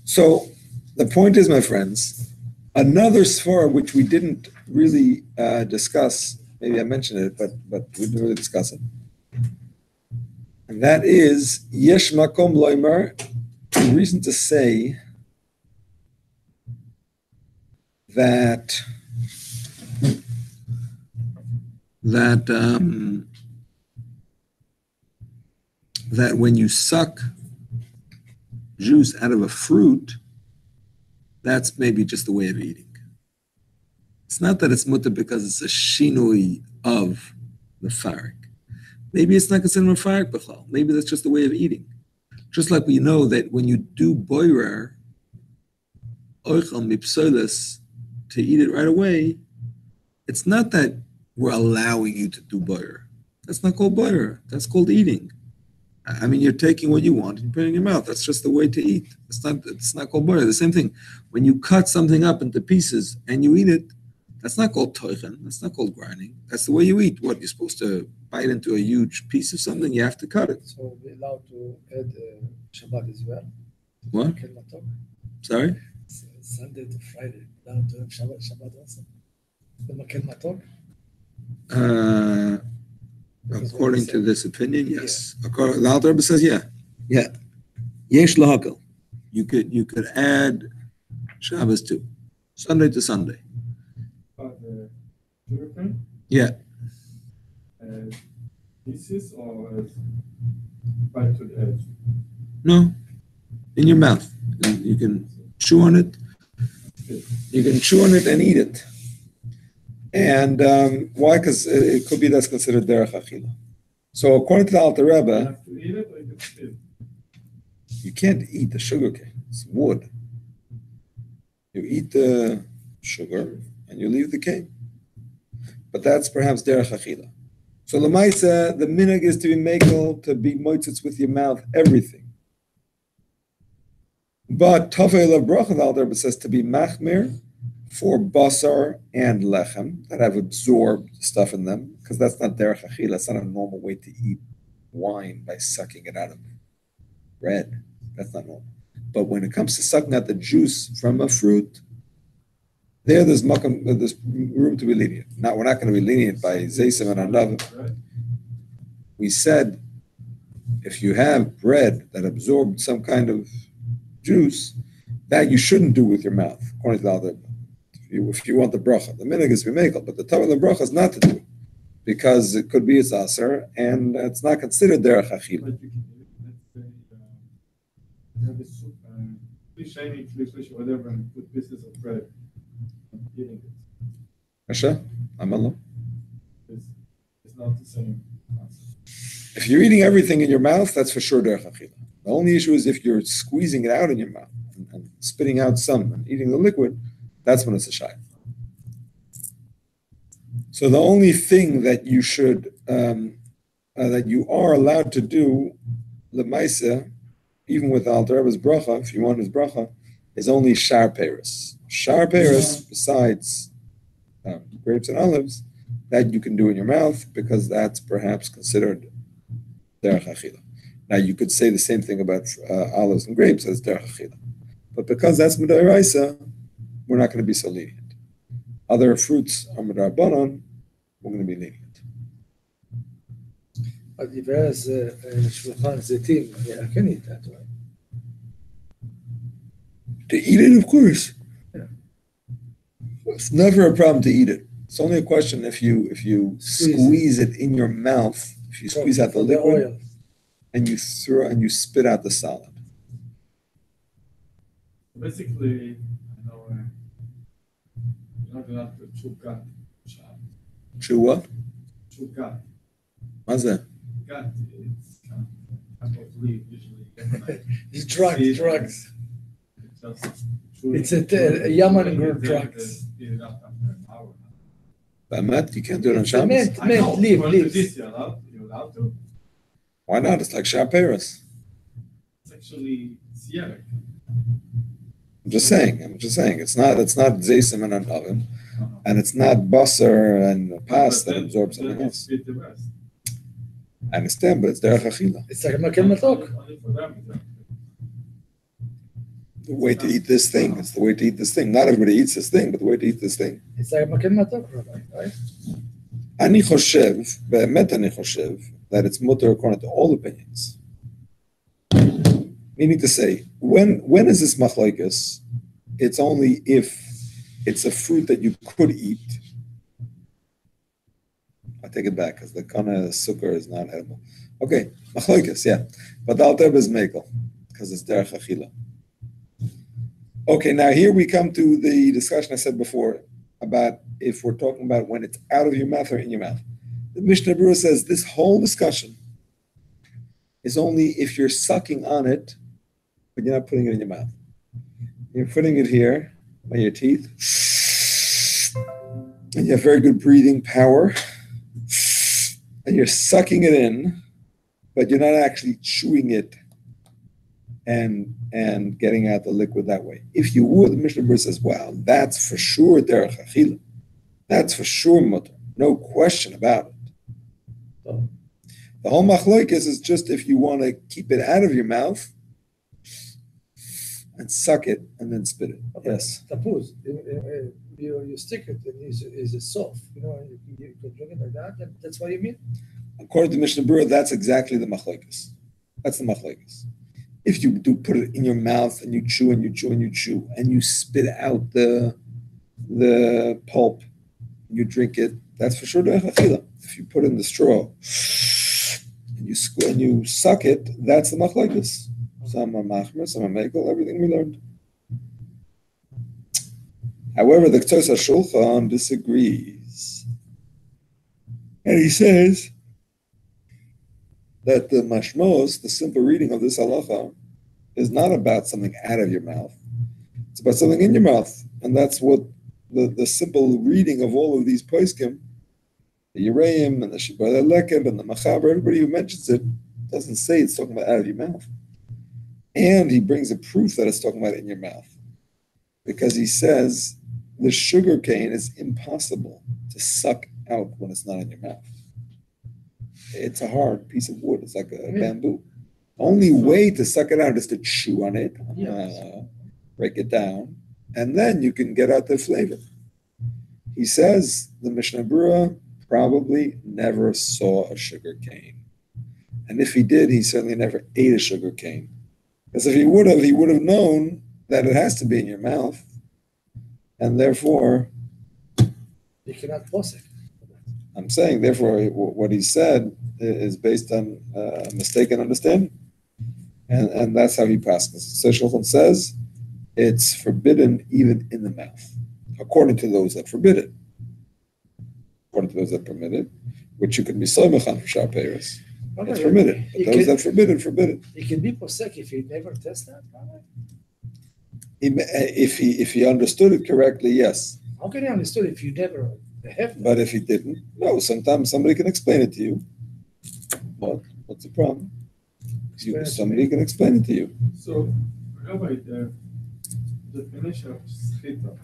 So the point is, my friends, another svara which we didn't really discuss, maybe I mentioned it, but we didn't really discuss it. And that is yesh makom loimer, the reason to say that when you suck juice out of a fruit, that's maybe just a way of eating. It's not that it's mutter because it's a shinui of the farik. Maybe it's not considered a farik b'chlal. Maybe that's just a way of eating. Just like we know that when you do boirer, oichel mipsolis, to eat it right away, it's not that we're allowing you to do boirer. That's not called boirer. That's called eating. I mean, you're taking what you want and putting it in your mouth. That's just the way to eat. It's not called boirer. The same thing. When you cut something up into pieces and you eat it, that's not called toichen. That's not called grinding. That's the way you eat. What, you're supposed to bite into a huge piece of something? You have to cut it. So we're allowed to add Shabbat as well? What? Sorry? Sunday to Friday. Allowed to have Shabbat also? The makel matok? According to this opinion, yes. The Alter Rebbe says, yeah. Yesh lahakel. You could add Shabbos too. Sunday to Sunday. Yeah. Pieces or bite to the edge? No. In your mouth. You can chew on it. You can chew on it and eat it. And why? Because it could be that's considered derech achila. So according to the Alter Rebbe, You have to eat it or you can spit? you can't eat the sugar cane. It's wood. You eat the sugar and you leave the cane. But that's perhaps derech achila. So l'maisa, the minhag is to be makel, to be moitzitz with your mouth, everything. But tafel of bracha, the Alter Rebbe says to be machmir for basar and lechem that have absorbed stuff in them, because that's not derech achila. That's not a normal way to eat wine by sucking it out of bread. That's not normal. But when it comes to sucking out the juice from a fruit, there's room to be lenient. Now, we're not going to be lenient by zeisim and andav. We said if you have bread that absorbed some kind of juice, that you shouldn't do with your mouth, according to the Alter. If you want the bracha, the minhag is b'mekel, but the Torah the bracha is not to do, because it could be it's aser and it's not considered derech achila. But you can, let's say, have a soup, whatever, and put pieces of bread and eating it. Rasha, Amallah. It's not the same concept. If you're eating everything in your mouth, that's for sure derech achila. The only issue is if you're squeezing it out in your mouth and spitting out some and eating the liquid, that's when it's a shayla. So the only thing that you should, that you are allowed to do, lemaisa, even with Alter Rebbe's bracha, if you want his bracha, is only shar peres. Shar peres, besides grapes and olives, that you can do in your mouth because that's perhaps considered derech achila. Now you could say the same thing about olives and grapes as derech achila, but because that's midaraisa, we're not going to be so lenient. Other fruits are midrabanan, we're going to be lenient. But if there's shulchan zetim, I can eat that, right? To eat it, of course. Yeah. It's never a problem to eat it. It's only a question if you squeeze it in your mouth, if you squeeze out the liquid, oil. and you spit out the solid. Basically, I know you're not allowed to chew gut. Chew what? Chew gut. What's that? Gut, it's kind of leaf usually. It's drugs. It's a Yaman group drugs. Eat it up after an hour. By Matt, you can't do it on It's Shabbos. mint, leaves. You're allowed to. Why not? It's like shar peres. It's actually sieric. I'm just saying. It's not zaysim in an oven, and it's not basar and pas that absorbs something else. Eat the rest. I understand, but it's derech achila. It's like a makel matok. Only for them. The way to eat this thing. It's the way to eat this thing. Not everybody eats this thing, but the way to eat this thing. It's like a makel matok, Rabbi, right? Ani choshev, be'emet ani choshev, that it's mutter according to all opinions. Meaning to say, when is this machlokes? It's only if it's a fruit that you could eat. I take it back because the kana sukkar is not edible. Okay, machlokes, yeah, but the alter is mekel because it's derech achila. Okay, now here we come to the discussion I said before about if we're talking about when it's out of your mouth or in your mouth. The Mishnah Berurah says this whole discussion is only if you're sucking on it, but you're not putting it in your mouth. You're putting it here by your teeth, and you have very good breathing power, and you're sucking it in, but you're not actually chewing it and getting out the liquid that way. If you would, the Mishnah Berurah says, wow, that's for sure derech achila. That's for sure mutter. No question about it. So, the whole machlokes is just if you want to keep it out of your mouth and suck it and then spit it. Okay. Yes. Suppose you stick it and it's soft. You can drink it like that. That's what you mean? According to Mishnah Berurah, that's exactly the machlokes. That's the machlokes. If you do put it in your mouth and you chew and you chew and you chew and you spit out the pulp, you drink it, that's for sure derech achila. If you put it in the straw and you suck it, that's the machlokes. Some are machmer, some are mekel, everything we learned. However, the K'tos HaShulchan disagrees. And he says that the mashmos, the simple reading of this halacha, is not about something out of your mouth. It's about something in your mouth. And that's what the simple reading of all of these poskim, the Yereim and the Shibbolei Lekeb and the Machaber, everybody who mentions it doesn't say it's talking about out of your mouth. And he brings a proof that it's talking about in your mouth. Because he says the sugar cane is impossible to suck out when it's not in your mouth. It's a hard piece of wood. It's like a bamboo. Only way to suck it out is to chew on it, break it down, and then you can get out the flavor. He says the Mishnah Berurah probably never saw a sugar cane. And if he did, he certainly never ate a sugar cane. Because if he would have known that it has to be in your mouth. And therefore, you cannot force it. I'm saying, therefore, what he said is based on a mistaken understanding. And that's how he passes. So Shulchan says it's forbidden even in the mouth, according to those that forbid it. According to those that permit it, which you can be soymach on for shar peres. It's permitted. But those that forbid it. It can be posek if he never tests that. If he understood it correctly, yes. How can he understood if you never have? But if he didn't, no. Sometimes somebody can explain it to you. What? What's the problem? Somebody can explain it to you. So, Rabbi, the definition of schita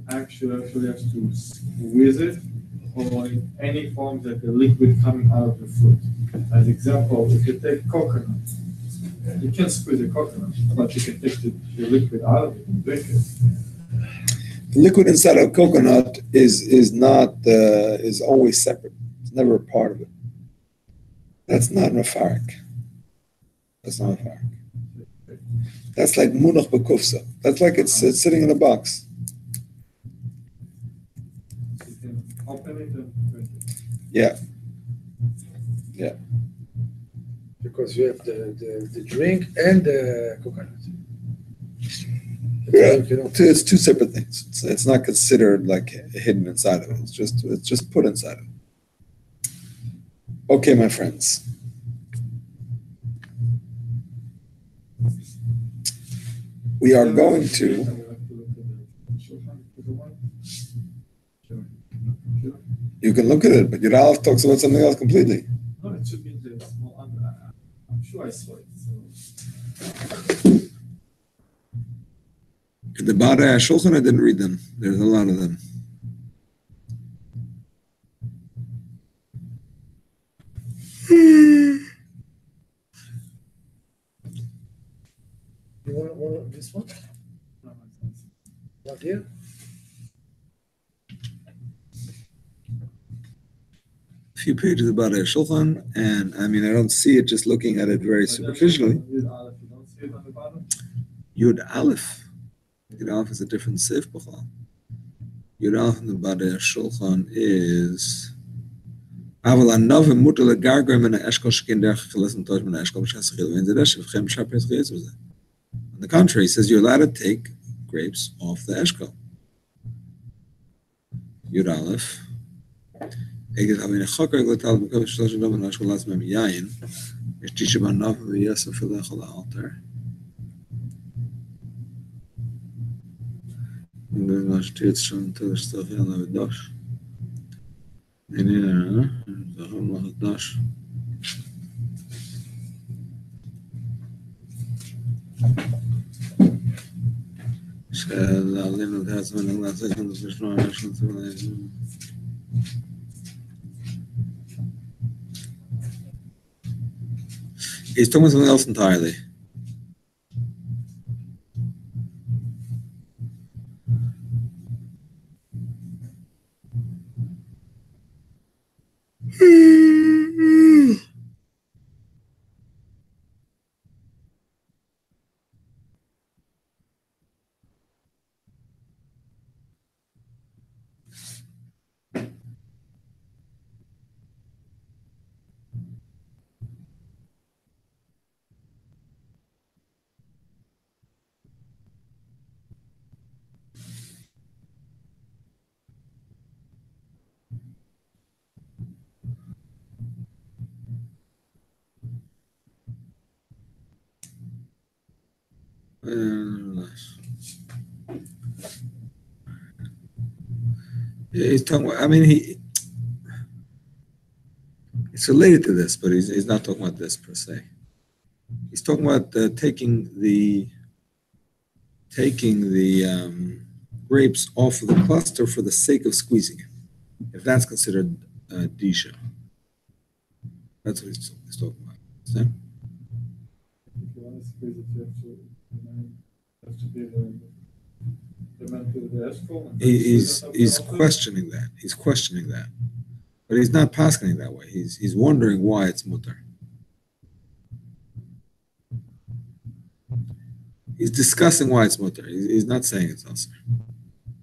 actually has to squeeze it, or in any form that the liquid coming out of the fruit. As example, if you take coconut, you can't squeeze the coconut, but you can take the liquid out of it and drink it. The liquid inside of coconut is always separate. It's never a part of it. That's not mafarik. That's not mafarik. That's like munach b'kufsa. That's like it's sitting in a box. You can open it and drink it. Yeah. Because you have the drink and the coconut. It's two separate things. It's not considered like hidden inside of it. It's just put inside of it. Okay, my friends. We are going to. You can look at it, but Yudalef talks about something else completely. No, it should be in the small under. I'm sure I saw it. So. The Bada Shulchan, I didn't read them. There's a lot of them. You want this one? Not here? A few pages about a Shulchan, and I mean, I don't see it just looking at it very superficially. Yud Aleph. Yud Aleph is a different Sif B'chal. Yud Aleph in the Bada Shulchan is אבל הנובע מותר לגרגר מן האשכול שכן דרך חילס נטוש מן האשכול בשעס חיל ואין זה דשא וכם שפר חילס וזה. On the contrary, he says you're allowed to take grapes off the eshkol. Yud Aleph. Eged having a chok regel tal b'kov shlosh dom and ashkol las mem yayin. Yesh tisha b'nov v'yosef v'lech al altar. Und dann steht schon to the stuff in the dosh. Dosh. שעלינו את העצמנו לעשות לנו בשלום אנחנו צריכים He's talking about something else entirely. He's talking about, I mean, it's related to this, but he's not talking about this per se. He's talking about taking the grapes off of the cluster for the sake of squeezing it, if that's considered disha. That's what he's talking about. Understand? If you want to squeeze it, you have to be the eshkol. He's questioning that. He's questioning that, but he's not paskening that way. He's wondering why it's mutar. He's discussing why it's mutar. He's not saying it's asr.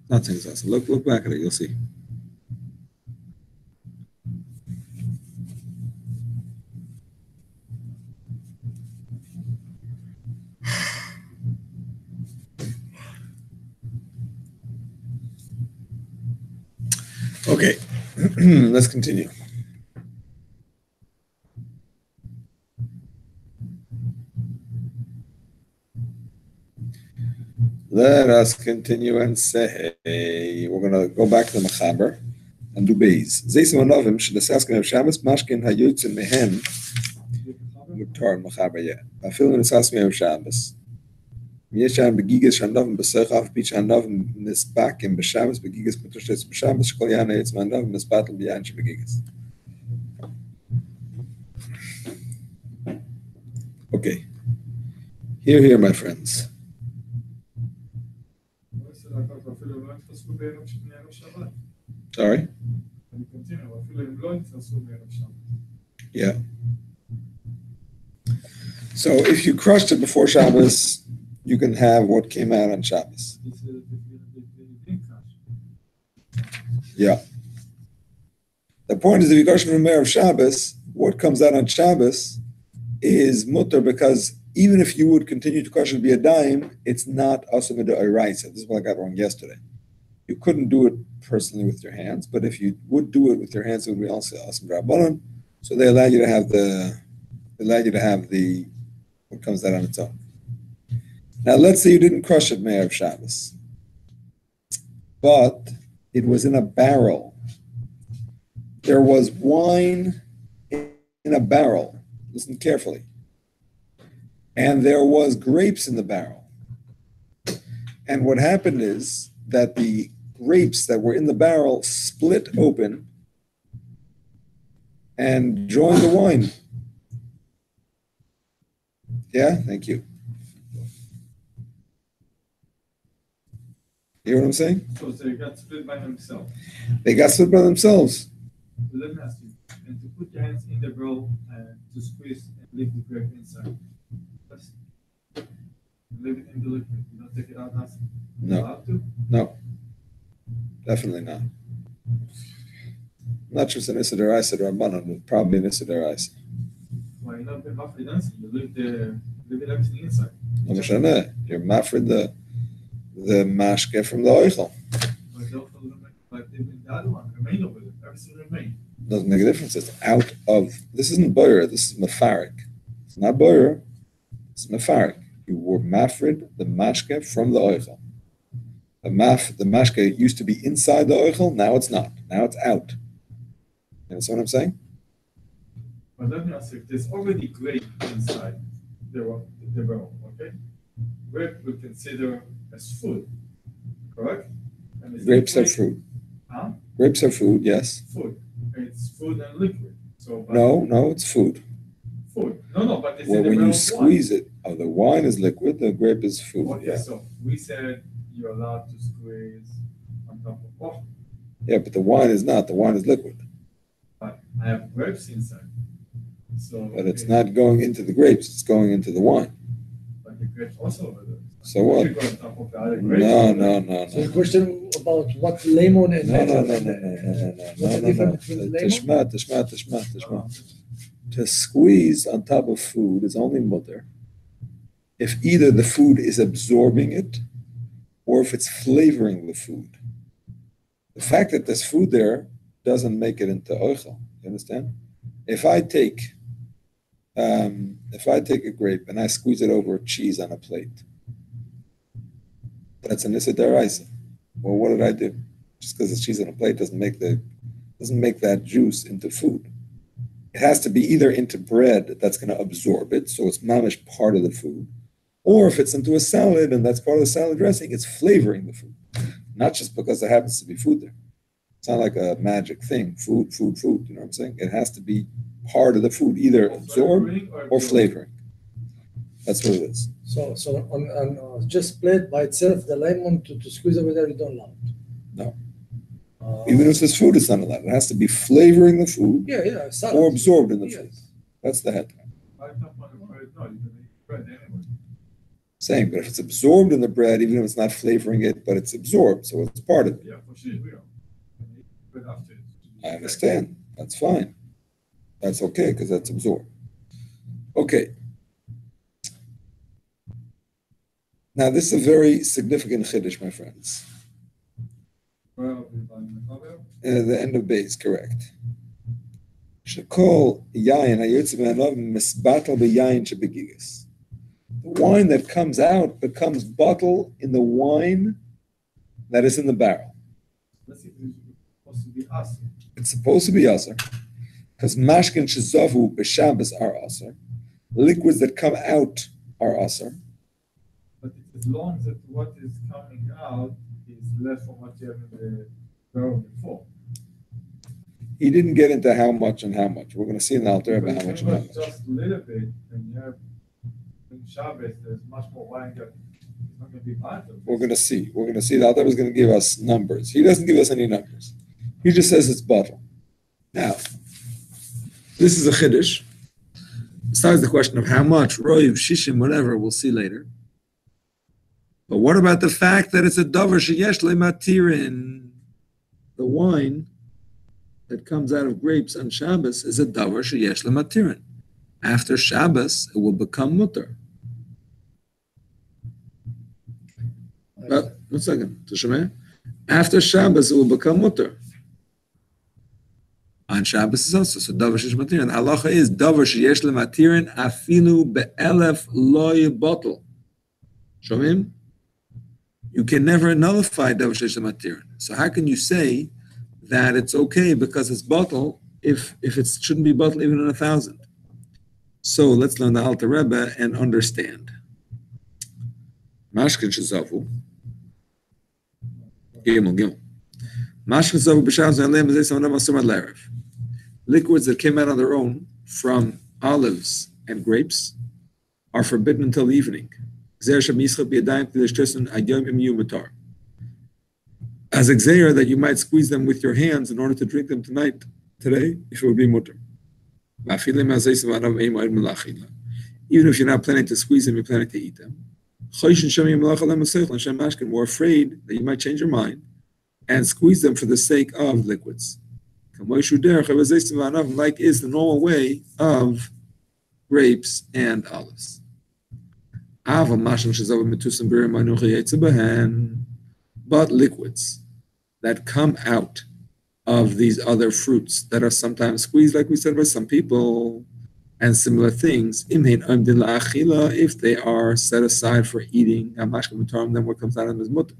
Not saying it's asr. Look back at it. You'll see. Okay, let's continue. Let us continue and say, we're going to go back to the Mechaber and do Beis. Zeisim Anovim, Shadasaskin of Shabbos, Mashkin Hayutzim Mehen, Mutar Mechaber, yeah. Afil Nisasmi of Shabbos. Yeshan Begigas Shandovim Besechav, Beach Shandovim Nisbakim Beshabbos, Begigas Petushtes Beshabbos, Shkolyana Yitz Mandovim, Nisbatel Biyan Begigas. Okay. Here, my friends. Sorry? Yeah. So if you crushed it before Shabbos, you can have what came out on Shabbos. Yeah. The point is, if you crush it from Erev Shabbos, what comes out on Shabbos is mutter, because even if you would continue to crush it be a dime, it's not asum d'oraisa. This is what I got wrong yesterday. You couldn't do it personally with your hands, but if you would do it with your hands, it would be also asum d'rabbanan. So they allow you to have the what comes out on its own. Now let's say you didn't crush it Me'erev Shabbos, but it was in a barrel. There was wine in a barrel. Listen carefully. And there was grapes in the barrel. And what happened is that the grapes that were in the barrel split open and joined the wine. Yeah, thank you. You hear what I'm saying? So they got split by themselves. They got split by themselves. So let me ask you, and to put your hands in the bowl and to squeeze and leave the grape inside. Leave it in the liquid. You don't take it out nothing. No. Allowed to? No. Definitely not. Not just an Issa Deraisa Rabbanan, but probably an Issa Deraisa. Why not be halfway dancing? You leave everything inside. No Mishaneh. You're mafrid the mashke from the oichel. But the other one remain over there. Everything remain. Doesn't make a difference. It's out of. This isn't boyer. This is mefarik. It's not boyer. It's mefarik. You were mafrid the mashke from the oichel. The mashke used to be inside the oichel. Now it's not. Now it's out. You understand what I'm saying? But let me ask you, there's already grape inside the barrel, okay? Grape we consider as food, correct? And Grapes are fruit. Huh? Grapes are food, yes. Food. It's food and liquid. So No, it's food. Food. No, but it's Well, in the when barrel you of squeeze it, the wine is liquid, the grape is food. wine. Okay, Yeah. so we said you're allowed to squeeze on top of water. Yeah, but the wine is not. The wine is liquid. But I have grapes inside. So But it's not going into the grapes, it's going into the wine. But the grapes also over there. So what? You go on top of the other grapes. No. So the question about what lemon and No. what's the difference between lemon? Tishma. To squeeze on top of food is only mutter if either the food is absorbing it or if it's flavoring the food. The fact that there's food there doesn't make it into oichel. You understand? If I take a grape and I squeeze it over cheese on a plate, that's an issa deraisa. Well, what did I do? Just because it's cheese on a plate doesn't make that juice into food. It has to be either into bread that's going to absorb it, so it's mamish part of the food, or if it's into a salad and that's part of the salad dressing, it's flavoring the food, not just because there happens to be food there. It's not like a magic thing, food. You know what I'm saying? It has to be part of the food, either absorbed or flavoring. That's what it is. So on just plate by itself, the lemon to squeeze over there, you don't allow it. No. Even if it's food, it's not allowed. It has to be flavoring the food salad. or absorbed in the food. That's the head. I don't want to bread. No, you can eat bread anyway. Same, but if it's absorbed in the bread, even if it's not flavoring it, but it's absorbed, so it's part of it. Yeah, for sure, we are. But after it. I understand. That's fine. That's okay, because that's absorbed. Okay. Now, this is a very significant chiddush, my friends. The end of base, correct. Shekol yayin hayotzim ha'anov misbatel b'yayin shebegigas. The The wine that comes out becomes bottle in the wine that is in the barrel. Let's see if it's supposed to be us. It's supposed to be aser, because mashkin shezavu b'Shabbos are aser. Liquids that come out are aser. But as long as what is coming out is less from what you have in the barrel before. He didn't get into how much and how much. We're going to see in the Alter about how much and how much. Just a little bit, and you have in Shabbos, there's much more wine that it's not going to be part of. We're going to see. We're going to see. The Alter is going to give us numbers. He doesn't give us any numbers. He just says it's bottle. Now, this is a chiddush. Besides the question of how much, roiv, shishim, whatever, we'll see later. But what about the fact that it's a davar sheyesh lematirin? The wine that comes out of grapes on Shabbos is a davar sheyesh lematirin. After Shabbos, it will become mutter. But, 1 second, Tashemeh. After Shabbos, it will become mutter. On Shabbos is also, so davar sheyesh lematirin. The halacha is davar sheyesh lematirin afilu be'elef loy bottle. Shomim? You can never nullify davar sheyesh lematirin. So how can you say that it's okay because it's bottle if it shouldn't be bottle even in 1,000? So let's learn the Alter Rebbe and understand. Mashkin shezavu. Gimel. Mashkin shezavu b'Shabbos ve'aleim b'zei samanav asur ad l'erev. Liquids that came out on their own from olives and grapes are forbidden until the evening. As a gzeira that you might squeeze them with your hands in order to drink them today, if it would be mutter. Even if you're not planning to squeeze them, you're planning to eat them. We're afraid that you might change your mind and squeeze them for the sake of liquids. Like is the normal way of grapes and olives. But liquids that come out of these other fruits that are sometimes squeezed, like we said, by some people, and similar things, if they are set aside for eating, then what comes out of them is mutter.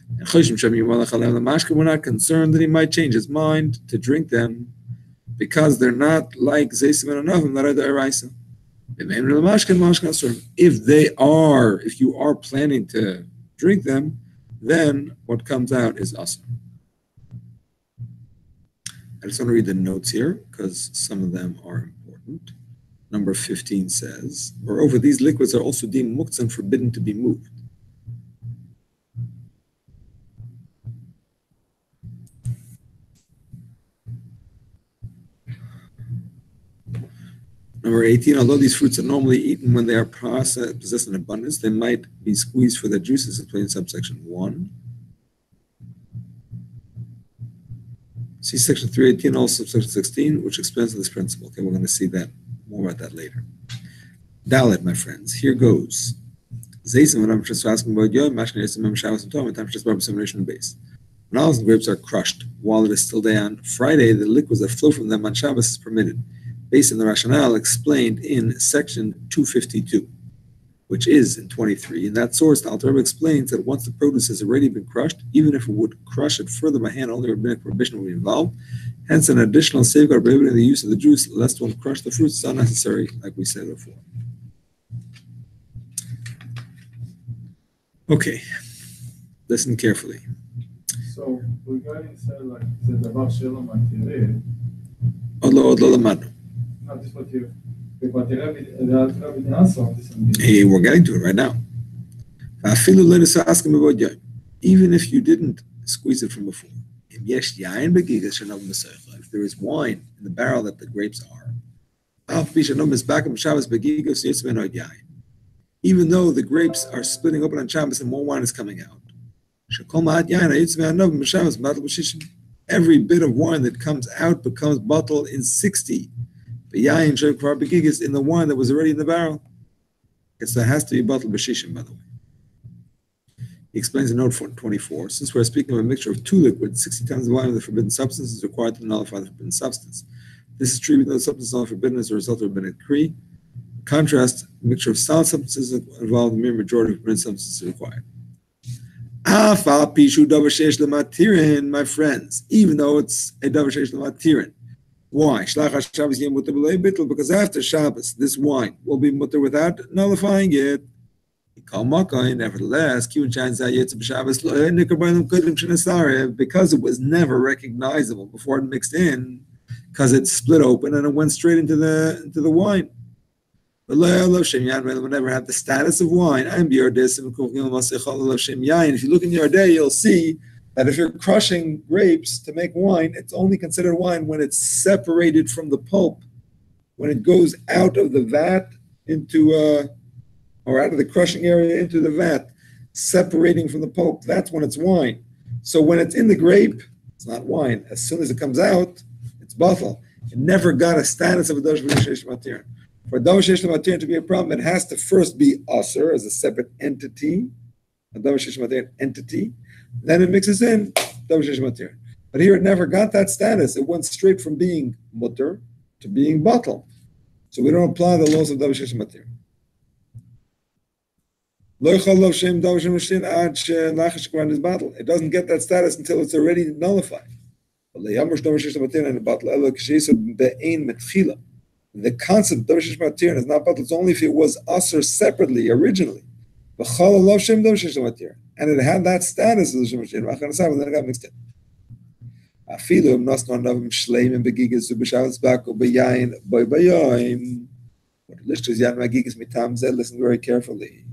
And we're not concerned that he might change his mind to drink them because they're not like Zaysim and Anavim that are the Eraisa. If you are planning to drink them, then what comes out is awesome. I just want to read the notes here because some of them are important. Number 15 says, moreover, these liquids are also deemed muktzah and forbidden to be moved. Number 18, although these fruits are normally eaten when they are possessed in abundance, they might be squeezed for their juices, explained in subsection 1. See section 318, also subsection 16, which explains this principle. Okay, we're going to see that more about that later. Dalet, my friends, here goes. When olives and grapes are crushed while it is still day on Friday, the liquids that flow from them on Shabbos is permitted, based on the rationale explained in section 252, which is in 23. In that source, the Alter Rebbe explains that once the produce has already been crushed, even if it would crush it further by hand, only rabbinic prohibition will be involved. Hence, an additional safeguard prohibiting the use of the juice, lest one crush the fruits, is unnecessary, like we said before. Okay, listen carefully. So, regarding say like the davar shelo matirin. Odlo lamanu. Not this what you. Hey, we're getting to it right now. Even if you didn't squeeze it from before, if there is wine in the barrel that the grapes are, even though the grapes are splitting open on Shabbos and more wine is coming out, every bit of wine that comes out becomes bottled in 60. In the wine that was already in the barrel. So it has to be bottled b'shishim, by the way. He explains in note 24, since we're speaking of a mixture of two liquids, 60 times the volume of the forbidden substance is required to nullify the forbidden substance. This is true even though the substance is not forbidden as a result of rabbinic decree. Contrast, mixture of solid substances involved, the mere majority of permitted substances required. Afal pishu davar sheish lematirin, my friends, even though it's a davar sheish lematirin. Why? Shlach Shabbos yem mutar b'lei bittul, because after Shabbos, this wine will be mutar without nullifying it. Nevertheless, because it was never recognizable before it mixed in, because it split open and it went straight into the wine. It will never have the status of wine. If you look in your day, you'll see that if you're crushing grapes to make wine, it's only considered wine when it's separated from the pulp, when it goes out of the vat into or out of the crushing area into the vat, separating from the pulp, that's when it's wine. So when it's in the grape, it's not wine. As soon as it comes out, it's bottle. It never got a status of a davar sheish lematirin. For a davar sheish lematirin to be a problem, it has to first be aser as a separate entity, a davar sheish lematirin entity. Then it mixes in davar sheish lematirin. But here it never got that status. It went straight from being mutter to being bottle. So we don't apply the laws of davar sheish lematirin. It doesn't get that status until it's already nullified. The concept of davar sheish lematirin is not bottle. It's only if it was aser separately originally. And it had that status of the sheish lematirin, and then it got mixed in. Listen very carefully.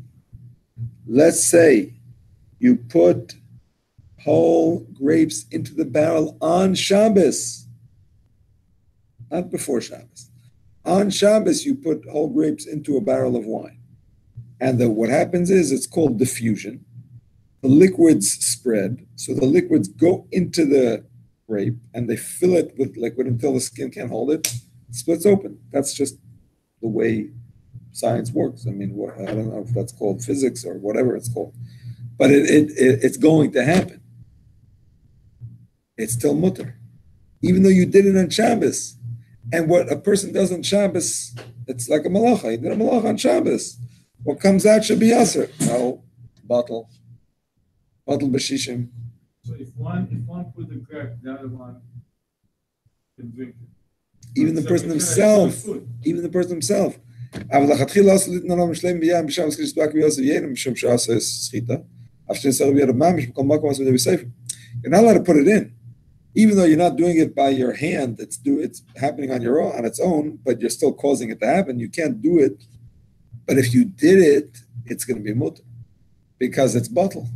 Let's say you put whole grapes into the barrel on Shabbos, not before Shabbos. On Shabbos, you put whole grapes into a barrel of wine. And what happens is it's called diffusion. The liquids spread, so the liquids go into the grape and they fill it with liquid until the skin can't hold it. It splits open. That's just the way science works. I mean, I don't know if that's called physics or whatever it's called, but it's going to happen. It's still mutter, even though you did it on Shabbos. And what a person does on Shabbos, it's like a malacha. He did a malacha on Shabbos. What comes out should be aser. No, bottle b'shishim. So if one put the grape, the other one can drink it. Even the person himself. You're not allowed to put it in, even though you're not doing it by your hand. It's happening on its own, but you're still causing it to happen. You can't do it, but if you did it, it's going to be mutter because it's bottle.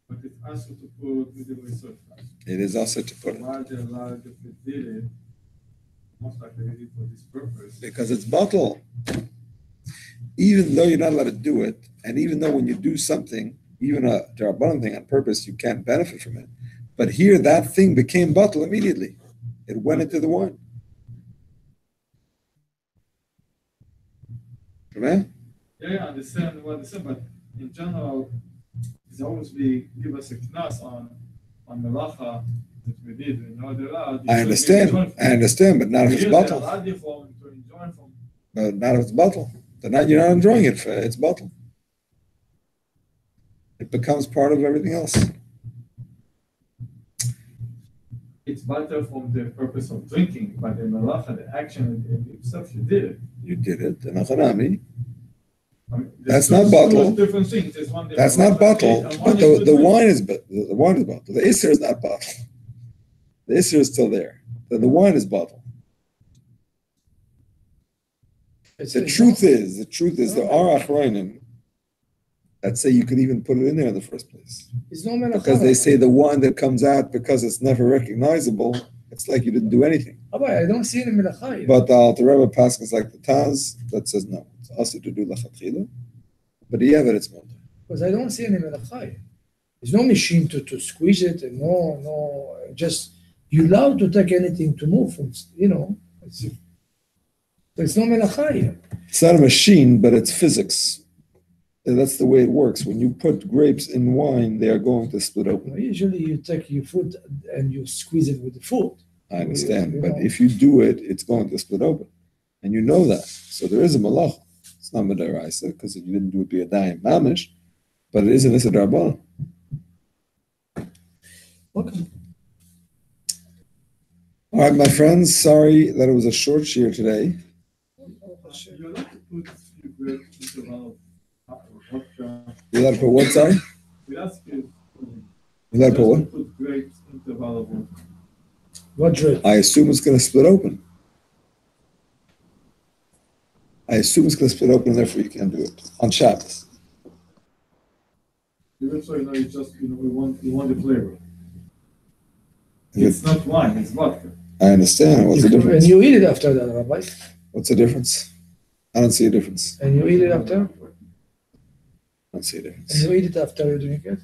But it's also to put with the research. It is also to put it. Why they're allowed if they did it? Most likely did it for this purpose. Because it's bottle. Even though you're not allowed to do it, and even though when you do something, even a Darabbanan thing on purpose, you can't benefit from it. But here, that thing became bottle immediately. It went into the wine. Right? Yeah, I understand what they said, but in general, it's always give us a knas on melacha that we did. I understand, but not if it's bottle. But not if it's bottle. You're not enjoying it. It's bottle. It becomes part of everything else. It's better from the purpose of drinking, but the melacha, the action itself, you did it. You did it. The nachanami. That's not bottle. Different things. That's not bottle. But the wine is bottle. The iser is not bottle. The iser is still there. The wine is bottle. The truth is, there are achronim that say you could even put it in there in the first place. Because they say the wine that comes out, because it's never recognizable, it's like you didn't do anything. I don't see any melacha. But the Rebbe Paskin is like the Taz that says no. It's also to do lachatchila. But it's mutter. Because I don't see any melacha. There's no machine to squeeze it, and no, just you're allowed to take anything to move from, there's no melacha. It's not a machine, but it's physics. And that's the way it works. When you put grapes in wine, they are going to split open. Usually you take your foot and you squeeze it with the foot. I understand, but if you do it, it's going to split open. And you know that. So there is a malach. It's not midaraisa, because if you didn't do it biyadayim mamish, but it is an issa d'rabbanan. Okay. All right, my friends, sorry that it was a short shear today. You're allowed to put few grapes interval of vodka. You allowed to put what, sorry? We ask you. You allowed to put what? Put grapes interval of vodka. What drip? I assume it's going to split open. I assume it's going to split open, and therefore you can't do it on Shabbos. Even so, you just, we want the flavor. You- It's not wine, it's vodka. I understand. What's the And difference? you eat it after that, Rabbi. What's the difference? I don't see a difference. And you eat it after? I don't see a And difference. you eat it after you drink it?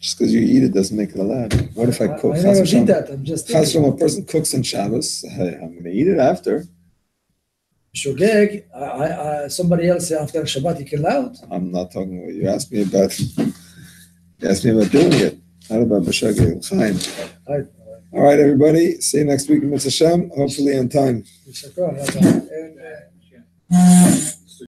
Just because you eat it doesn't make it allowed. What if I cook? I never Chas did v'shalom. that. I'm just Chas v'shalom, a person cooks on Shabbos. Hey, I'm going to eat it after. Shogeg, somebody else after Shabbat, he can allow it. I'm not talking about you. Asked me about. You asked me about doing it. Not about b'shageg. Fine. All right, everybody. See you next week in Mitzvah Hashem. Hopefully on time. And,